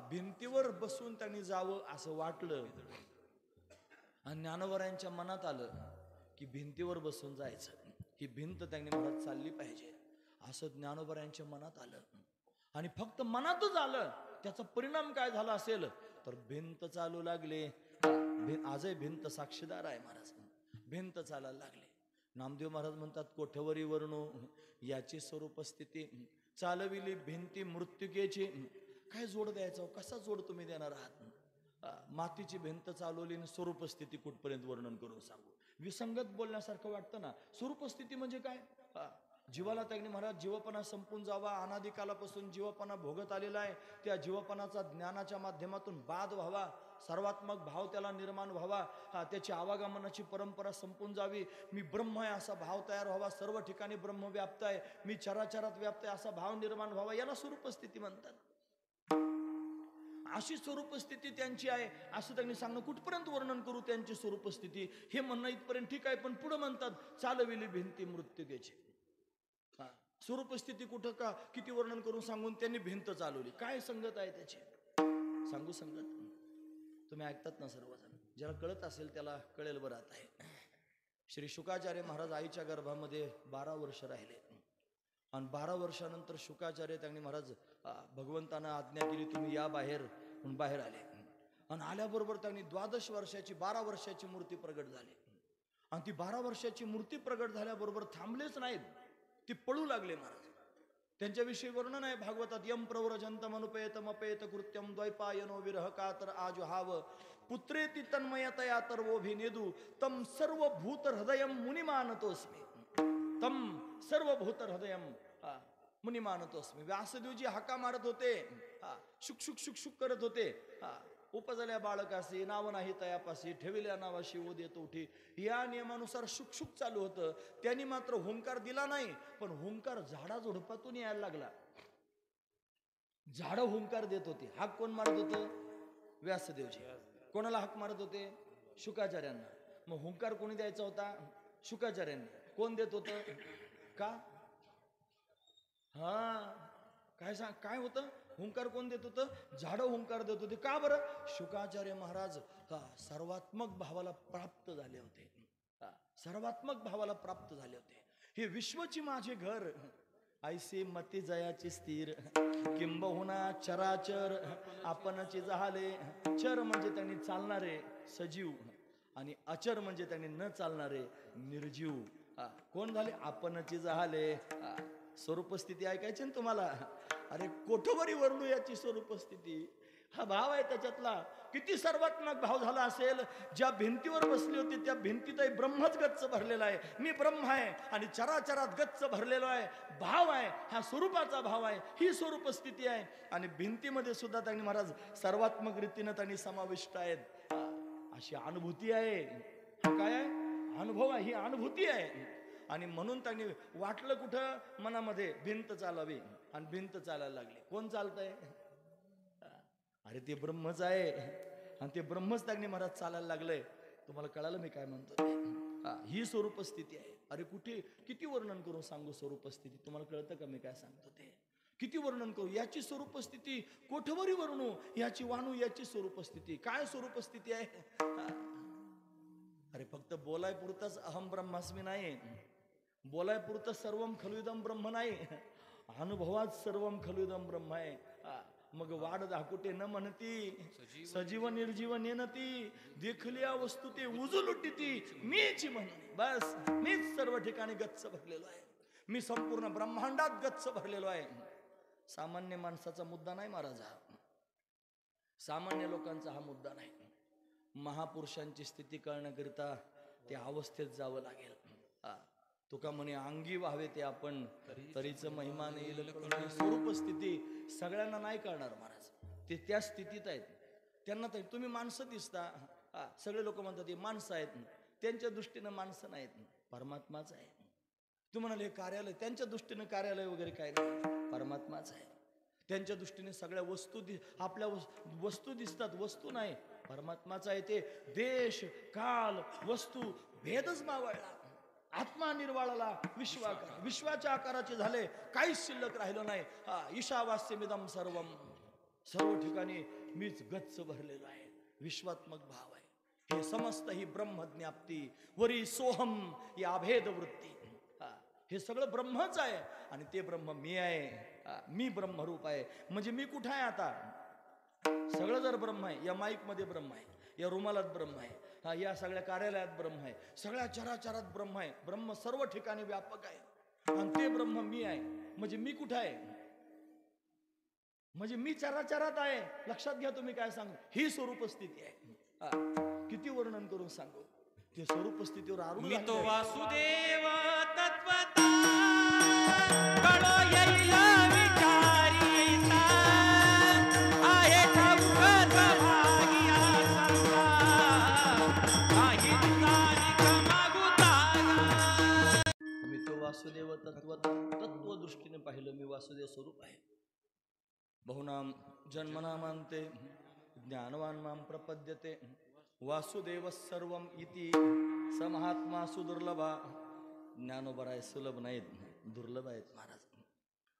भिंतीवर बसून त्यांनी जावं असं वाटलं. आणि ज्ञानोबरायांच्या मनात आलं की भिंतीवर बसून जायचं, ही भिंत त्यांनी महाराज चालली पाहिजे असं ज्ञानोबरायांच्या मनात आलं. आणि फक्त मनातच आलं, त्याचा परिणाम काय झाला असेल तर भिंत चालू लागले. आजही भिंत साक्षीदार आहे महाराज. भिंत चालायला लागले. नामदेव महाराज म्हणतात, कोठवरी वर्णू याची स्वरूप स्थिती चालविली भिंती मृत्युकेची. काय जोड द्यायचं? कसा जोड तुम्ही देणार आहात? मातीची भिंत चालवली आणि स्वरूप स्थिती कुठपर्यंत वर्णन करून सांगू? विसंगत बोलण्यासारखं वाटतं ना. स्वरूप स्थिती म्हणजे काय? जीवाला त्यांनी महाराज जीवपणा संपून जावा, अनादिकालापासून जीवपणा भोगत आलेला आहे, त्या जीवपणाचा ज्ञानाच्या माध्यमातून बाध व्हावा, सर्वात्मक भाव त्याला निर्माण व्हावा, त्याची आवागमनाची परंपरा संपून जावी, मी ब्रह्म आहे असा भाव तयार व्हावा, सर्व ठिकाणी ब्रह्म व्याप्त आहे, मी चराचरात व्याप्त आहे असा भाव निर्माण व्हावा, याला स्वरूप स्थिती म्हणतात. अशी स्वरूप स्थिती त्यांची आहे असं त्यांनी सांगणं. कुठपर्यंत वर्णन करू त्यांची स्वरूप स्थिती? हे म्हणणं इथपर्यंत ठीक आहे, पण पुढे म्हणतात चालविली भिंती मृत्युकेची. स्वरूपस्थिती कुठं का किती वर्णन करून सांगून त्यांनी भिंत चालवली. काय संगत आहे त्याची? सांगू संगत? तुम्ही ऐकतात ना सर्वजण, ज्याला कळत असेल त्याला कळेल बरं. आता आहे श्री शुकाचार्य महाराज आईच्या गर्भामध्ये 12 वर्ष राहिले आणि 12 वर्षानंतर शुकाचार्य त्यांनी महाराज भगवंतानं आज्ञा केली तुम्ही या बाहेर, म्हणून बाहेर आले आणि आल्याबरोबर त्यांनी 12 वर्षाची 12 वर्षाची मूर्ती प्रगट झाली आणि ती 12 वर्षाची मूर्ती प्रगट झाल्याबरोबर थांबलेच नाहीत, ती पळू लागले महाराज. त्यांच्याविषयी वर्णन आहे भागवतात. यम प्रव्रजंतमनुपेतमपेत कृत्यम द्वैपायनो विरह कातर आजुहाव पुत्रेति तन्मयतया तर्वोभिनेदु तम सर्वभूत हृदयम मुनिमानतोस्मी. तम सर्वभूत हृदयम मुनिमानतोस्मी. व्यासदेवजी हाका मारत होते, शुक शुक शुक शुक करत होते. उपजल्या बाळकाशी नाव नाही तयापाशी ठेविल्या नावाशी ओ देतो उठी, या नियमानुसार शुकशुक चालू होतं. त्यांनी मात्र हुंकार दिला नाही, पण हुंकार झाडाझुडपातून यायला लागला. झाडं हुंकार देत होती. हाक कोण मारत होतं? व्यासदेवजी. कोणाला हाक मारत होते? शुकाचार्यांना. मग हुंकार कोणी द्यायचा होता? शुकाचार्यांनी. कोण देत होतं? का? काय होतं? हुंकार कोण देत होतं? झाडं हुंकार देत होते. का बरं? शुकाचार्य महाराज सर्वात्मक भावाला प्राप्त झाले होते. सर्वात्मक भावाला प्राप्त झाले होते. हे विश्वची माझे घर, ऐसे मती जयाची स्थिर, किंबहुना चराचर आपणची जहाले. चर म्हणजे त्यांनी चालणारे सजीव आणि अचर म्हणजे त्यांनी न चालणारे निर्जीव. कोण झाले? आपणची जहाले. स्वरूपस्थिती ऐकायची ना तुम्हाला? अरे कोठवरी वर्णू याची स्वरूपस्थिती. हा भाव आहे त्याच्यातला. किती सर्वात्मक भाव झाला असेल. ज्या भिंतीवर बसली होती त्या भिंतीतही ब्रह्मच गच्च भरलेला आहे. मी ब्रह्म आहे आणि चराचरात गच्च भरलेलो आहे. भाव आहे हा स्वरूपाचा भाव आहे. ही स्वरूपस्थिती आहे आणि भिंतीमध्ये सुद्धा त्यांनी महाराज सर्वात्मक रीतीनं त्यांनी समाविष्ट आहेत. अशी अनुभूती आहे. हा काय आहे? अनुभव आहे. ही अनुभूती आहे. आणि म्हणून त्यांनी वाटलं कुठं मनामध्ये भिंत चालावी आणि भिंत चालायला लागली. कोण चालतंय? अरे ते ब्रह्मच आहे आणि ते ब्रह्मच त्यांनी महाराज चालायला लागलंय. तुम्हाला कळालं मी काय म्हणतो? ही स्वरूपस्थिती आहे. अरे कुठे किती वर्णन करून सांगू स्वरूपस्थिती? तुम्हाला कळतं का मी काय सांगतो ते? किती वर्णन करू याची स्वरूपस्थिती? कोठवरी वर्णू याची वाणू याची स्वरूपस्थिती. काय स्वरूपस्थिती आहे? अरे फक्त बोलाय पुरतच अहम ब्रह्मास्मी नाही, बोलाय पुरतं सर्वम खलुदम ब्रह्म नाही, अनुभवात सर्वम खलुदम ब्रह्म आहे. मग वाढ दाखुटे न म्हणती सजीव निर्जीव नेनती, देखल्या वस्तू ते उजलुटी मीच म्हणून. बस मीच सर्व ठिकाणी गच्च भरलेलो आहे. मी संपूर्ण ब्रह्मांडात गच्च भरलेलो आहे. सामान्य माणसाचा मुद्दा नाही महाराज हा. सामान्य लोकांचा हा मुद्दा नाही. महापुरुषांची स्थिती कळण्याकरिता त्या अवस्थेत जावं लागेल. तुका म्हणे अंगी व्हावे ते आपण, तरीच महिमान येईल. स्वरूप स्थिती सगळ्यांना नाही कळणार महाराज. ते त्या स्थितीत आहेत. त्यांना तर तुम्ही माणसं दिसता. सगळे लोक म्हणतात ते माणसं आहेत. त्यांच्या दृष्टीनं माणसं नाहीत, परमात्माच आहे. तू म्हणाले कार्यालय, त्यांच्या दृष्टीनं कार्यालय वगैरे काय नाही, परमात्माच आहे. त्यांच्या दृष्टीने सगळ्या वस्तू आपल्या वस्तू दिसतात, वस्तू नाही, परमात्माचा आहे. ते देश काल वस्तू भेदच मावळला. आत्मा निर्वाळाला विश्वाकार, विश्वाच्या आकाराचे झाले, काहीच शिल्लक राहिलं नाही. ईशावास्यमिदम सर्वम, सर्व ठिकाणी मीच गच्च भरलेलो आहे. विश्वात्मक भाव आहे. हे समस्त ही ब्रह्मज्ञाप्ती वरी सोहम या अभेद वृत्ती. हे सगळं ब्रह्मच आहे आणि ते ब्रह्म मी आहे. मी ब्रह्मरूप आहे. म्हणजे मी कुठं आहे आता? सगळं जर ब्रह्म आहे, या माईक मध्ये ब्रह्म आहे, या रुमालात ब्रह्म आहे, या सगळ्या कार्यालयात ब्रह्म आहे, सगळ्या चराचरात ब्रह्म आहे. ब्रह्म सर्व ठिकाणी व्यापक आहे आणि ते ब्रह्म मी आहे. म्हणजे मी कुठं आहे? म्हणजे मी चराचरात आहे. लक्षात घ्या तुम्ही काय सांगू. ही स्वरूप स्थिती आहे. किती वर्णन करून सांगू. ते स्वरूप स्थितीवर आरूढ मी तो वासुदेव तत्वता कळो येईल विचारिता, आहे ठाऊक भागिया समजा, काही तारीख मागुता. मी तो वासुदेव तत्व दृष्टीने पाहिलं. मी वासुदेव स्वरूप आहे. बहुनाम जन्मनामांते ज्ञानवान माम प्रपद्यते, वासुदेव सर्वम इति स महात्मा सुदुर्लभा. ज्ञानोबराय सुलभ नाहीत, दुर्लभ आहेत महाराज.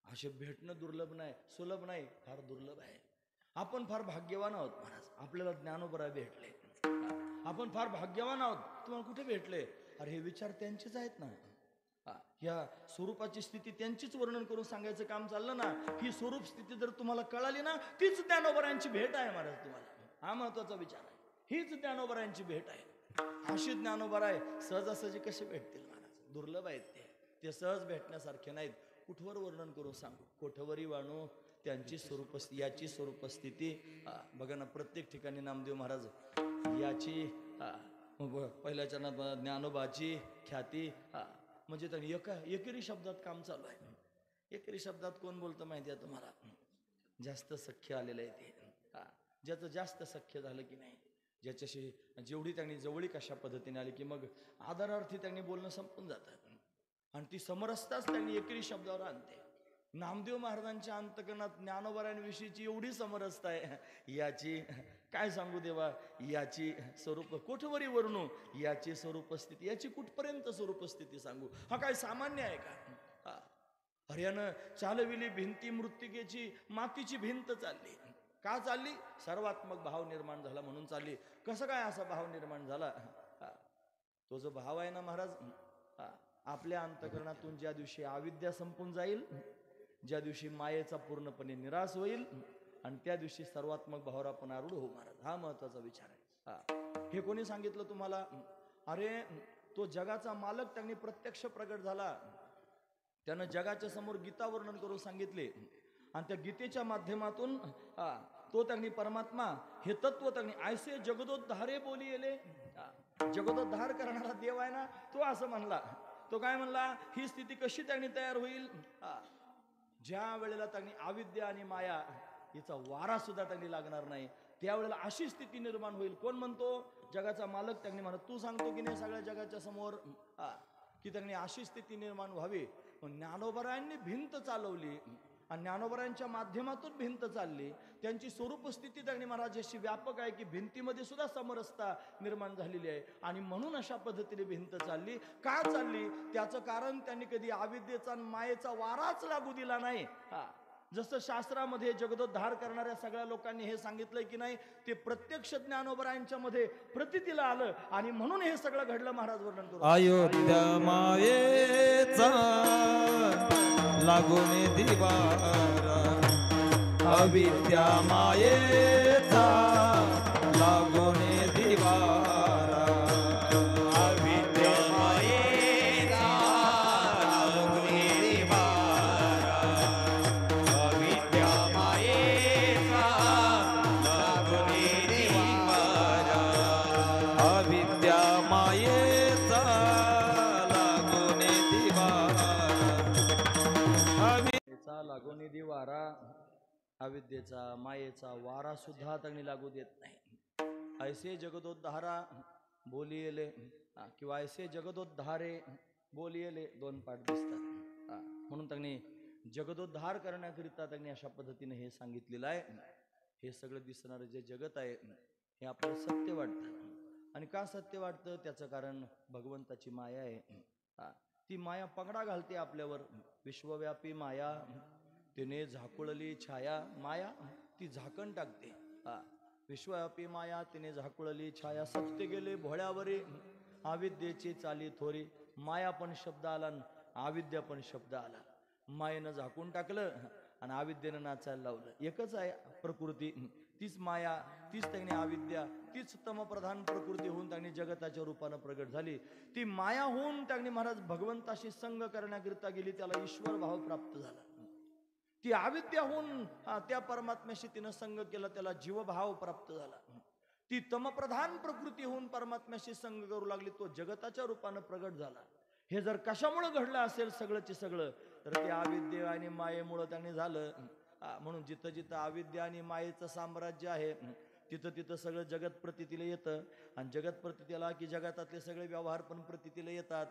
असे भेटणं दुर्लभ नाही, सुलभ नाही, फार दुर्लभ आहे. आपण फार भाग्यवान आहोत महाराज, आपल्याला ज्ञानोबराय भेटले. आपण फार भाग्यवान आहोत. तुम्हाला कुठे भेटले? अरे हे विचार त्यांचेच आहेत ना. ह्या स्वरूपाची स्थिती त्यांचीच वर्णन करून सांगायचं काम चाललं ना. ही स्वरूप स्थिती जर तुम्हाला कळाली ना, तीच ज्ञानोबरायांची भेट आहे महाराज. तुम्हाला हा महत्वाचा विचार आहे. हीच ज्ञानोबरायांची भेट आहे. अशी ज्ञानोबराय सहजासहजी कसे भेटतील महाराज? दुर्लभ आहेत ते सहज भेटण्यासारखे नाहीत. कुठवर वर्णन करून सांगू? कोठवरी वाणू त्यांची स्वरूप याची स्वरूप स्थिती. बघा ना, प्रत्येक ठिकाणी नामदेव महाराज याची पहिल्या चरणात ज्ञानोबाची ख्याती. म्हणजे त्यांनी एकेरी शब्दात काम चालू आहे. एकेरी शब्दात कोण बोलतं माहिती आहे तुम्हाला? जास्त सख्य आलेलं आहे ते. ज्याचं जास्त सख्य झालं की नाही, ज्याच्याशी जेवढी त्यांनी जवळीक अशा पद्धतीने आली की मग आदरार्थी त्यांनी बोलणं संपून जातं. आणि ती समरसताच त्यांनी एकेरी शब्दावर आणते. नामदेव महाराजांच्या अंतकरणात ज्ञानोबरायांविषयीची एवढी समरसता आहे, याची काय सांगू देवा. याची स्वरूप कोठवरी वर्णू, याची स्वरूप स्थिती, याची कुठपर्यंत स्वरूप स्थिती सांगू? हा काय सामान्य आहे का? हरियानं चालविली भिंती मृत्तिकेची, मातीची भिंत चालली. का चालली? सर्वात्मक भाव निर्माण झाला म्हणून चालली. कसं काय असा भाव निर्माण झाला? तो जो भाव आहे ना महाराज, आपल्या अंतकरणातून ज्या दिवशी अविद्या संपून जाईल, ज्या दिवशी मायेचा पूर्णपणे निराश होईल, आणि त्या दिवशी सर्वात्मक भावावर आपण आरूढ होऊ महाराज. हा महत्वाचा विचार आहे. हे कोणी सांगितलं तुम्हाला? अरे तो जगाचा मालक त्यांनी प्रत्यक्ष प्रगट झाला. त्यानं जगाच्या समोर गीता वर्णन करून सांगितले. आणि त्या गीतेच्या माध्यमातून तो त्यांनी परमात्मा हे तत्व त्यांनी ऐसे जगदोद्धारे बोली येले. जगदोद्धार करणारा देव आहे ना, तो असं म्हणला. तो काय म्हणला? ही स्थिती कशी त्यांनी तयार होईल? ज्या वेळेला त्यांनी अविद्या आणि माया याचा वारा सुद्धा त्यांनी लागणार नाही, त्यावेळेला अशी स्थिती निर्माण होईल. कोण म्हणतो? जगाचा मालक त्यांनी म्हणत. तू सांगतो की नाही सगळ्या जगाच्या समोर की त्यांनी अशी स्थिती निर्माण व्हावी. ज्ञानोबरायांनी भिंत चालवली आणि ज्ञानोबरायांच्या माध्यमातून भिंत चालली. त्यांची स्वरूप स्थिती त्यांनी महाराज अशी व्यापक आहे की भिंतीमध्ये सुद्धा समरसता निर्माण झालेली आहे. आणि म्हणून अशा पद्धतीने भिंत चालली. का चालली? त्याचं कारण त्यांनी कधी अविद्येचा आणि मायेचा वाराच लागू दिला नाही. जसं शास्त्रामध्ये जगदोद्धार करणाऱ्या सगळ्या लोकांनी हे सांगितलंय की नाही, ते प्रत्यक्ष ज्ञानोबरायांच्या मध्ये प्रतीतीला आलं आणि म्हणून हे सगळं घडलं. महाराज वर्णन करू. अयोध्या मायेचा लागून दिवारा, अविद्या मायेचा लागून दिवारा, अविद्या मायेचा लागून दिवारा, अविद्या मायेचा लागून दिवारा, अविद्या मायेचा लागून दिवारा, लागून वारा, अविद्येचा मायेचा वारा सुद्धा त्यांनी लागू देत नाही. ऐसे जगदोद्धारा बोलियेले किंवा ऐसे जगदोद्धारे बोलियेले दोन पाठ दिसतात. म्हणून त्यांनी जगदोद्धार करण्याकरिता त्यांनी अशा पद्धतीने हे सांगितलेलं आहे. हे सगळं दिसणारं जे जगत आहे हे आपलं सत्य वाटतं. आणि का सत्य वाटतं? त्याचं कारण भगवंताची माया आहे. ती माया पगडा घालते आपल्यावर. विश्वव्यापी माया तिने झाकुळली छाया. माया ती झाकण टाकते. विश्वव्यापी माया तिने झाकुळली छाया. सत्य गेले भोळ्यावरी, अविद्येची चाली थोरी. माया पण शब्द आला, अविद्या पण शब्द आला. मायेनं झाकून टाकलं आणि अविद्येनं नाचायला लावलं. एकच आहे प्रकृती, तीच माया, तीच त्यांनी अविद्या, तीच तमप्रधान प्रकृती होऊन त्यांनी जगताच्या रूपानं प्रगट झाली. ती माया होऊन त्यांनी महाराज भगवंताशी संग करण्याकरिता गेली, त्याला ईश्वर भाव प्राप्त झाला. ती अविद्या होऊन त्या परमात्म्याशी तिनं संग केला, त्याला जीवभाव प्राप्त झाला. ती तमप्रधान प्रकृती होऊन परमात्म्याशी संग करू लागली, तो जगताच्या रूपानं प्रगट झाला. हे जर कशामुळे घडलं असेल सगळंचे सगळं, तर ते अविद्या आणि मायेमुळे त्यांनी झालं. म्हणून जिथं जिथं अविद्या आणि मायेचं साम्राज्य आहे तिथं तिथं सगळं जगत प्रतीतीला येतं. आणि जगत प्रतीतीला की जगतातले सगळे व्यवहार पण प्रतीतीला येतात.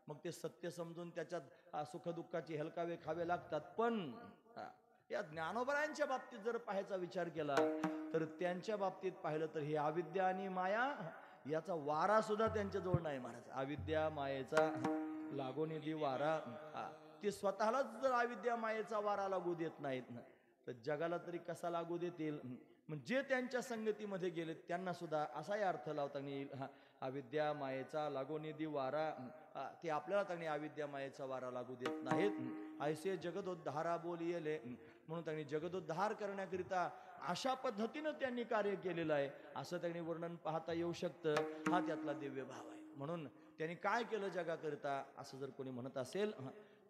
मग ते सत्य समजून त्याच्यात सुखदुःखाची हलकावे खावे लागतात. पण या ज्ञानोबरायांच्या बाबतीत जर पाहायचा विचार केला तर त्यांच्या बाबतीत पाहिलं तर हे अविद्या आणि माया याचा वारा सुद्धा त्यांच्या जवळ नाही महाराज. अविद्या मायेचा लागून वारा ते स्वतःलाच जर अविद्या मायेचा वारा लागू देत नाहीत ना, तर जगाला तरी कसा लागू देतील. मग जे त्यांच्या संगतीमध्ये गेले त्यांना सुद्धा असाही अर्थ लावता येईल, अविद्या मायेचा लागोनिधी वारा, ते आपल्याला त्यांनी अविद्या मायेचा वारा लागू देत नाहीत. ऐसे जगदोद्धारा बोलियले, म्हणून त्यांनी जगदोद्धार करण्याकरिता अशा पद्धतीनं त्यांनी कार्य केलेलं आहे असं त्यांनी वर्णन पाहता येऊ शकतं. हा त्यातला दिव्य भाव आहे. म्हणून त्यांनी काय केलं जगाकरिता असं जर कोणी म्हणत असेल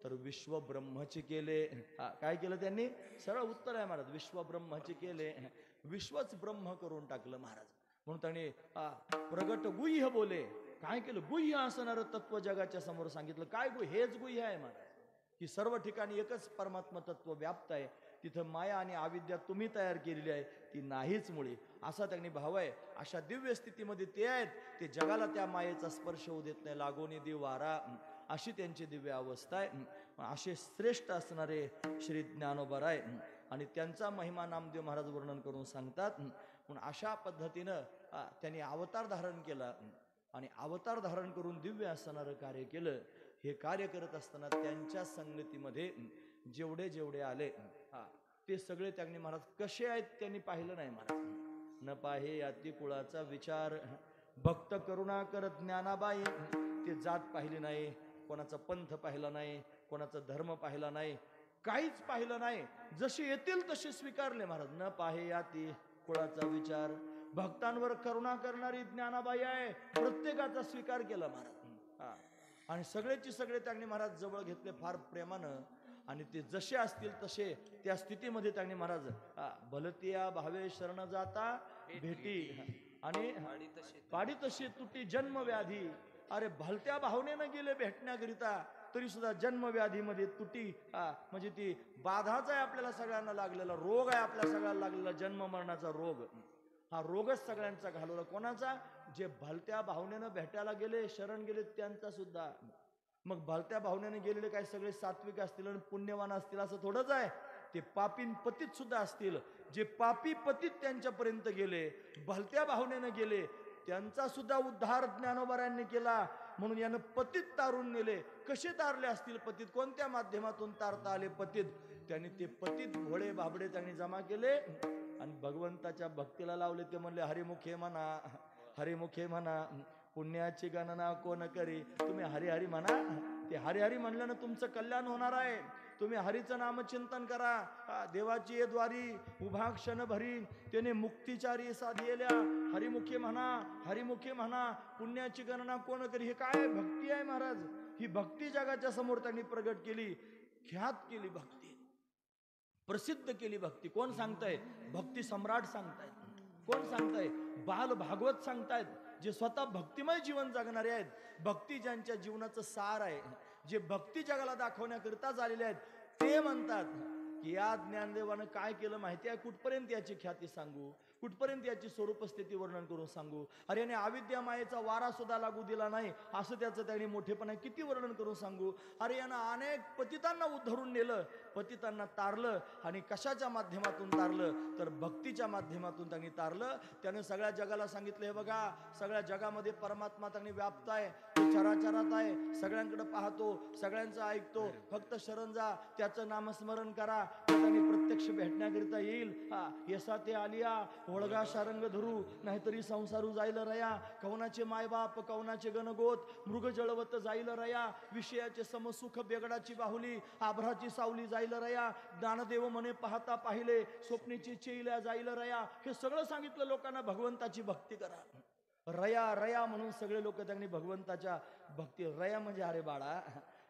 तर विश्व ब्रह्मचे केले. काय केलं त्यांनी? सरळ उत्तर आहे महाराज, विश्व ब्रह्मचे केले, विश्वच ब्रह्म करून टाकलं महाराज. म्हणून त्यांनी प्रगट गुह्य बोले. काय केलं? गुह्य असणारं तत्व जगाच्या समोर सांगितलं. काय हेच गुह्य आहे महाराज, की सर्व ठिकाणी एकच परमात्मा तत्व व्याप्त आहे. तिथं माया आणि अविद्या तुम्ही तयार केलेली आहे, ती नाहीच मुळे, असा त्यांनी भाव आहे. अशा दिव्य स्थितीमध्ये ते आहेत, ते जगाला त्या मायेचा स्पर्श होऊ देत नाही, लागोनी देव वारा, अशी त्यांची दिव्य अवस्था आहे. असे श्रेष्ठ असणारे श्री ज्ञानोबराय आणि त्यांचा महिमा नामदेव महाराज वर्णन करून सांगतात. म्हणून अशा पद्धतीनं त्यांनी अवतार धारण केला आणि अवतार धारण करून दिव्य असणारं कार्य केलं. हे कार्य करत असताना त्यांच्या संगतीमध्ये जेवढे जेवढे आले ते सगळे त्यांनी महाराज कसे आहेत त्यांनी पाहिलं नाही महाराज. न पाहे याती कुळाचा विचार, भक्त करुणा करत ज्ञानाबाई, ते जात पाहिली नाही, कोणाचा पंथ पाहिला नाही, कोणाचा धर्म पाहिला नाही, काहीच पाहिलं नाही. जसे येतील तसे स्वीकारले महाराज. न पाहे याती कुळाचा विचार, भक्तांवर करुणा करणारी ज्ञानाबाई आहे, प्रत्येकाचा स्वीकार केला महाराज. आणि सगळेची सगळे त्यांनी महाराज जवळ घेतले फार प्रेमानं. आणि ते जसे असतील तसे त्या स्थितीमध्ये त्यांनी महाराज भलतिया भावे शरण जाता भेटी आणि पाडी तशी तुटी जन्म व्याधी. अरे भलत्या भावनेनं गेले भेटण्याकरिता, तरी सुद्धा जन्म व्याधीमध्ये तुटी, म्हणजे ती बाधाच आहे, आपल्याला सगळ्यांना लागलेला रोग आहे, आपल्या सगळ्यांना लागलेला जन्म मरणाचा रोग. हा रोगच सगळ्यांचा घालवला. कोणाचा? जे भलत्या भावनेनं भेटायला गेले, शरण गेले त्यांचा सुद्धा. मग भलत्या भावनेने गेलेले काय सगळे सात्विक असतील आणि पुण्यवान असतील असं थोडंच आहे. ते पापीन पतित सुद्धा असतील. जे पापी पतित त्यांच्यापर्यंत गेले, भलत्या भावनेनं गेले, त्यांचा सुद्धा उद्धार ज्ञानोबारायांनी केला. म्हणून यानं पतित तारून नेले. कसे तारले असतील पतित? कोणत्या माध्यमातून तारता आले पतित? त्यांनी ते पतित भोळे बाबडे त्यांनी जमा केले आणि भगवंताच्या भक्तीला लावले. ते म्हणले हरिमुखे म्हणा, हरिमुखे म्हणा, पुण्याची गणना कोण करी. तुम्ही हरी हरी म्हणा. ते हरी हरी म्हणल्यानं तुमचं कल्याण होणार आहे. तुम्ही हरीचं नामचिंतन करा. देवाची ये द्वारी उभा क्षण भरी, त्याने मुक्तिचारी साधियल्या. हरिमुखे म्हणा, हरिमुखे म्हणा, पुण्याची गणना कोण करी. हे काय भक्ती आहे महाराज. ही भक्ती जगाच्या समोर त्यांनी प्रगट केली, ख्यात केली भक्ती, प्रसिद्ध केली भक्ती. कोण सांगताय? भक्ती सम्राट सांगतायत. कोण सांगताय? बाल भागवत सांगतायत, जे स्वतः भक्तिमय जीवन जगणारे आहेत. भक्ती ज्यांच्या जीवनाचं सार आहे, जे भक्ती जगाला दाखवण्याकरिता झालेले आहेत, ते म्हणतात की या ज्ञानदेवानं काय केलं माहिती आहे? कुठपर्यंत याची ख्याती सांगू, कुठपर्यंत याची स्वरूप स्थिती वर्णन करून सांगू. अरे याने अविद्या मायेचा वारा सुद्धा लागू दिला नाही असं त्याचं त्यांनी मोठेपणा किती वर्णन करून सांगू. अरे यानं अनेक पतितांना उद्धरून नेलं, पतितांना तारलं. आणि कशाच्या माध्यमातून तारलं? तर भक्तीच्या माध्यमातून त्यांनी तारलं. त्यानं सगळ्या जगाला सांगितलं, हे बघा सगळ्या जगामध्ये परमात्मा त्यांनी व्याप्त आहे, तो चराचरात आहे, सगळ्यांकडे पाहतो, सगळ्यांचं ऐकतो. फक्त शरण जा, त्याचं नामस्मरण करा, त्यांनी प्रत्यक्ष भेटण्याकरिता येईल. यसा ते आलिया ओळगा शारंग धरू, नाहीतरी संसारू जाईल रया. कवनाचे मायबाप कवनाचे गणगोत, मृग जळवत जाईल रया. विषयाचे समसुख बेगडाची बाहुली, आभ्राची सावली जाईल रया. ज्ञानदेव म्हणे पाहता पाहिले, स्वप्नीची चेईल्या जाईल रया. हे सगळं सांगितलं लोकांना. भगवंताची भक्ती करा. रया रया म्हणून सगळे लोक त्यांनी भगवंताच्या भक्ती. रया म्हणजे अरे बाळा,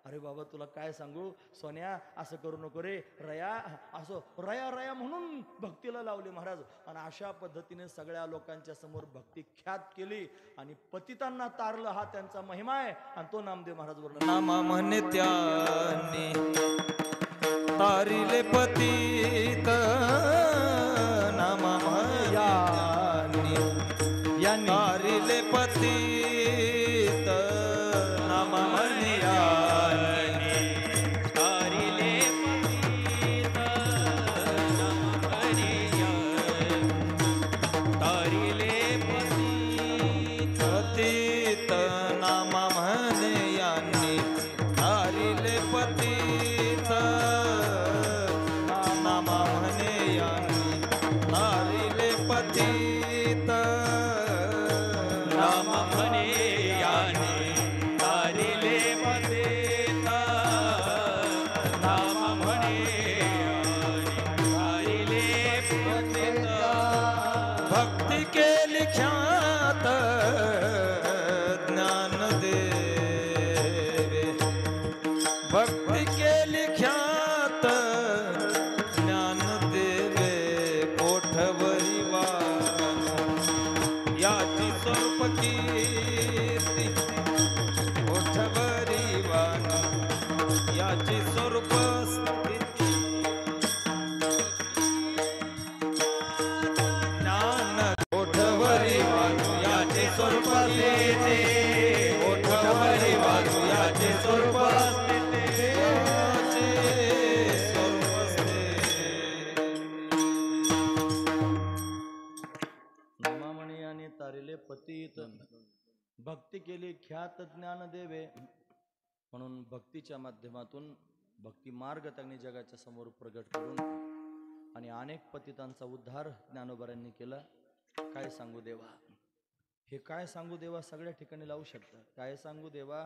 अरे बाबा तुला काय सांगू सोन्या, असं करू नको रे रया, असं रया रया म्हणून भक्तीला लावले महाराज. आणि अशा पद्धतीने सगळ्या लोकांच्या समोर भक्ती ख्यात केली आणि पतितांना तारलं. हा त्यांचा महिमा आहे आणि तो नामदेव महाराज वर्णन. नामा म्हणे त्यांनी तारिले पतित, नामा म्हणे तारिले पतित, नामा म्हणे पतित, नामा म्हणे यांनी तारिले पतित. नाम म्हणे याने तारिले पतित नाम म्हणे याने तारिले पतित भक्ती केली ख्यात ज्ञान देवे भक्ती केली ख्यात ज्ञान देवे कोठवरी वानो याची स्वरूप कीर्ती कोठवरी वानो याची स्वरूप स्थिती ज्ञान कोठवरी वानो याची स्वरूप स्थिती कोठवरी वानो याची स्वरूप स्थिती याची स्वरूप स्थिती नामामणी आणि तारिले पतित भक्ती केली ख्यात ज्ञान देवे म्हणून भक्तीच्या माध्यमातून भक्ती मार्ग त्यांनी जगाच्या समोर प्रगट करून आणि अनेक पतितांचा उद्धार ज्ञानोबारांनी केला. काय सांगू देवा, हे काय सांगू देवा सगळ्या ठिकाणी लावू शकतं. काय सांगू देवा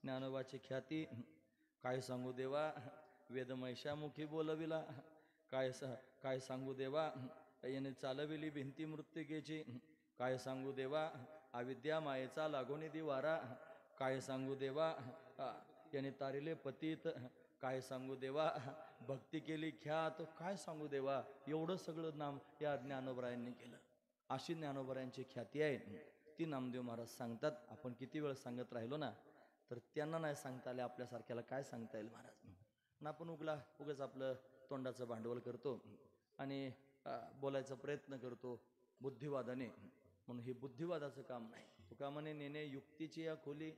ज्ञानोबाची ख्याती, काय सांगू देवा वेदमैशामुखी बोलविला, काय सांगू देवा याने चालविली भिंती मृत्तिकेची, काय सांगू देवा अविद्या मायेचा लागोनी दिवारा, काय सांगू देवा याने तारिले पतित, काय सांगू देवा भक्ती केली ख्यात, काय सांगू देवा एवढं सगळं नाम या ज्ञानोबरायांनी केलं. अशी ज्ञानोबरायांची ख्याती आहे. ती नामदेव महाराज सांगतात. आपण किती वेळ सांगत राहिलो ना तर त्यांना नाही सांगता आले, आपल्यासारख्याला काय सांगता येईल महाराज. पण आपण उगाच आपलं तोंडाचं भांडवल करतो आणि बोलायचा प्रयत्न करतो बुद्धिवादाने, म्हणून हे बुद्धिवादाचं काम नाही. तुका म्हणे नेणे युक्तीची या खोली,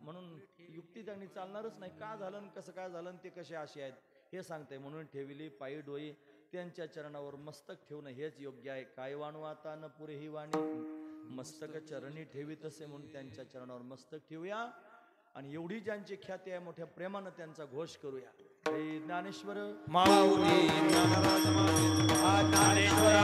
म्हणून युक्ती त्यांनी चालणारच नाही. का झालं आणि कसं काय झालं आणि ते कसे असे आहेत हे सांगते. म्हणून ठेविली पायी डोई त्यांच्या चरणावर मस्तक ठेवणं हेच योग्य आहे. काय वाणू आता न पुरे ही वाणी, मस्तक चरणी ठेवीत असे म्हणून त्यांच्या चरणावर मस्तक ठेवूया आणि एवढी ज्यांची ख्याती आहे मोठ्या प्रेमानं त्यांचा घोष करूया. हे ज्ञानेश्वर माऊली ज्ञानराज माऊली ज्ञानेश्वर